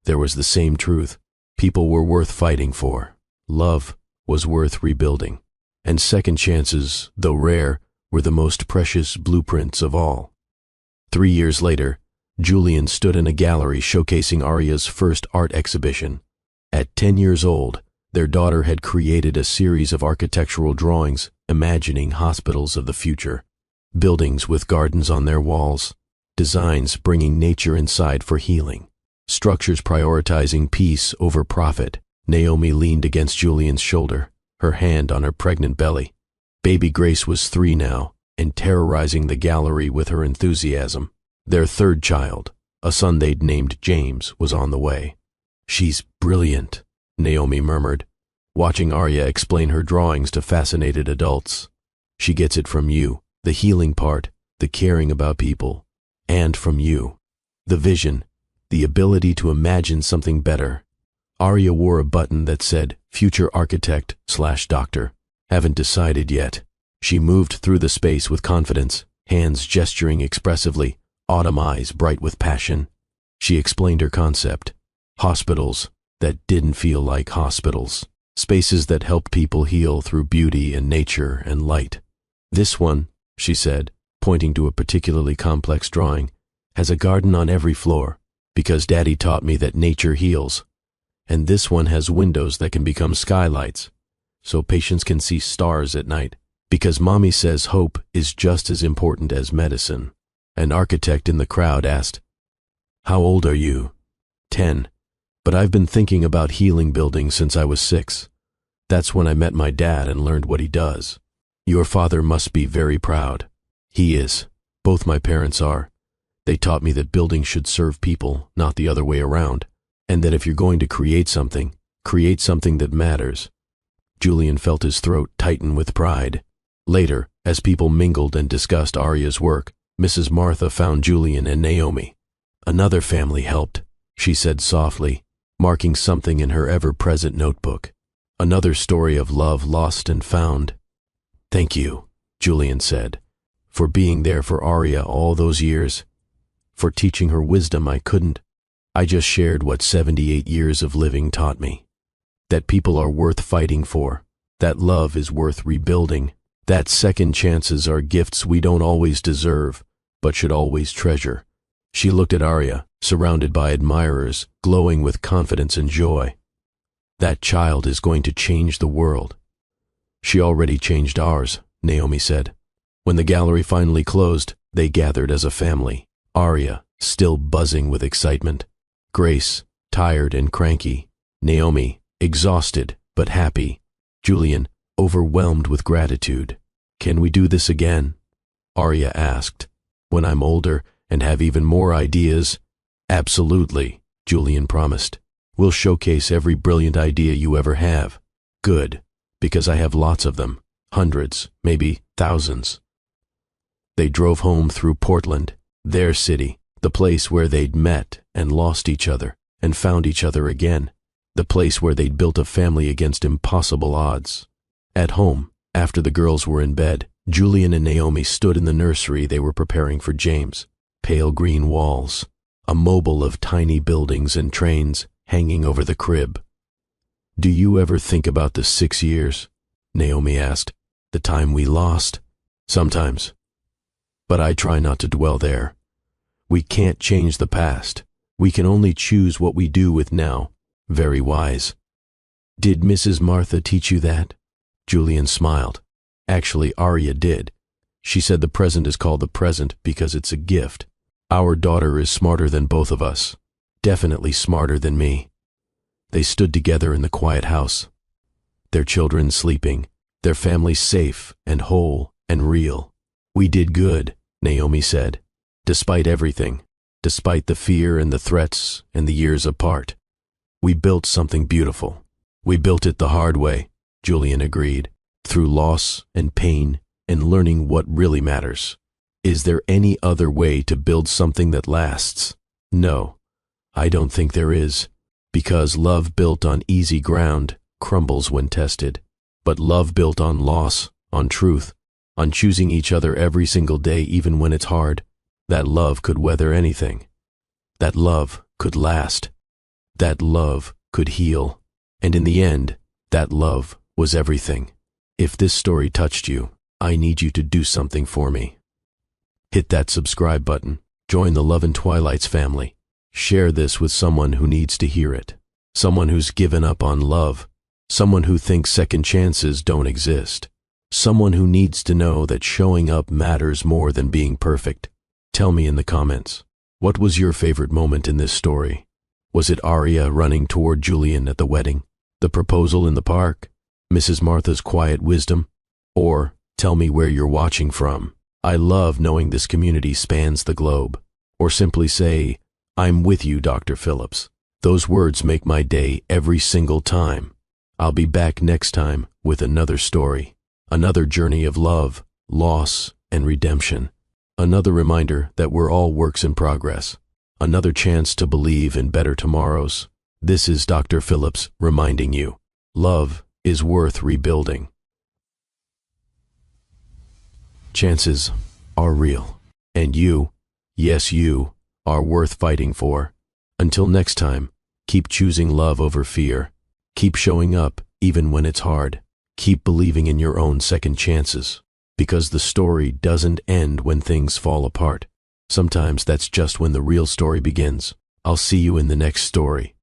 there was the same truth. People were worth fighting for. Love was worth rebuilding. And second chances, though rare, were the most precious blueprints of all. 3 years later, Julian stood in a gallery showcasing Arya's first art exhibition. At 10 years old, their daughter had created a series of architectural drawings imagining hospitals of the future, buildings with gardens on their walls, designs bringing nature inside for healing, structures prioritizing peace over profit. Naomi leaned against Julian's shoulder, her hand on her pregnant belly. Baby Grace was 3 now, and terrorizing the gallery with her enthusiasm. Their third child, a son they'd named James, was on the way. She's brilliant, Naomi murmured, watching Arya explain her drawings to fascinated adults. She gets it from you, the healing part, the caring about people, and from you, the vision, the ability to imagine something better. Arya wore a button that said, Future Architect/Doctor. Haven't decided yet. She moved through the space with confidence, hands gesturing expressively, autumn eyes bright with passion. She explained her concept. Hospitals that didn't feel like hospitals. Spaces that helped people heal through beauty and nature and light. This one, she said, pointing to a particularly complex drawing, has a garden on every floor, because Daddy taught me that nature heals. And this one has windows that can become skylights, so patients can see stars at night, because Mommy says hope is just as important as medicine. An architect in the crowd asked, How old are you? 10. But I've been thinking about healing buildings since I was 6. That's when I met my dad and learned what he does. Your father must be very proud. He is. Both my parents are. They taught me that buildings should serve people, not the other way around, and that if you're going to create something that matters. Julian felt his throat tighten with pride. Later, as people mingled and discussed Arya's work, Mrs. Martha found Julian and Naomi. Another family helped, she said softly, marking something in her ever-present notebook. Another story of love lost and found. Thank you, Julian said, for being there for Arya all those years, for teaching her wisdom I couldn't. I just shared what 78 years of living taught me. That people are worth fighting for, that love is worth rebuilding, that second chances are gifts we don't always deserve, but should always treasure. She looked at Arya, surrounded by admirers, glowing with confidence and joy. That child is going to change the world. She already changed ours, Naomi said. When the gallery finally closed, they gathered as a family. Arya, still buzzing with excitement. Grace, tired and cranky. Naomi, exhausted but happy. Julian, overwhelmed with gratitude. Can we do this again? Arya asked. When I'm older and have even more ideas? Absolutely, Julian promised. We'll showcase every brilliant idea you ever have. Good, because I have lots of them. Hundreds, maybe thousands. They drove home through Portland, their city, the place where they'd met and lost each other and found each other again, the place where they'd built a family against impossible odds. At home, after the girls were in bed, Julian and Naomi stood in the nursery they were preparing for James. Pale green walls, a mobile of tiny buildings and trains hanging over the crib. Do you ever think about the 6 years? Naomi asked. The time we lost? Sometimes. But I try not to dwell there. We can't change the past. We can only choose what we do with now. Very wise. Did Mrs. Martha teach you that? Julian smiled. Actually, Arya did. She said the present is called the present because it's a gift. Our daughter is smarter than both of us. Definitely smarter than me. They stood together in the quiet house. Their children sleeping, their family safe and whole and real. We did good, Naomi said. Despite everything, despite the fear and the threats and the years apart. We built something beautiful. We built it the hard way, Julian agreed, through loss and pain and learning what really matters. Is there any other way to build something that lasts? No, I don't think there is, because love built on easy ground crumbles when tested. But love built on loss, on truth, on choosing each other every single day even when it's hard, that love could weather anything. That love could last. That love could heal. And in the end, that love was everything. If this story touched you, I need you to do something for me. Hit that subscribe button. Join the Love and Twilights family. Share this with someone who needs to hear it. Someone who's given up on love. Someone who thinks second chances don't exist. Someone who needs to know that showing up matters more than being perfect. Tell me in the comments, what was your favorite moment in this story? Was it Arya running toward Julian at the wedding? The proposal in the park? Mrs. Martha's quiet wisdom? Or tell me where you're watching from. I love knowing this community spans the globe. Or simply say, I'm with you, Dr. Phillips. Those words make my day every single time. I'll be back next time with another story, another journey of love, loss, and redemption. Another reminder that we're all works in progress. Another chance to believe in better tomorrows. This is Dr. Phillips reminding you, love is worth rebuilding. Chances are real, and you, yes you, are worth fighting for. Until next time, keep choosing love over fear. Keep showing up even when it's hard. Keep believing in your own second chances, because the story doesn't end when things fall apart. Sometimes that's just when the real story begins. I'll see you in the next story.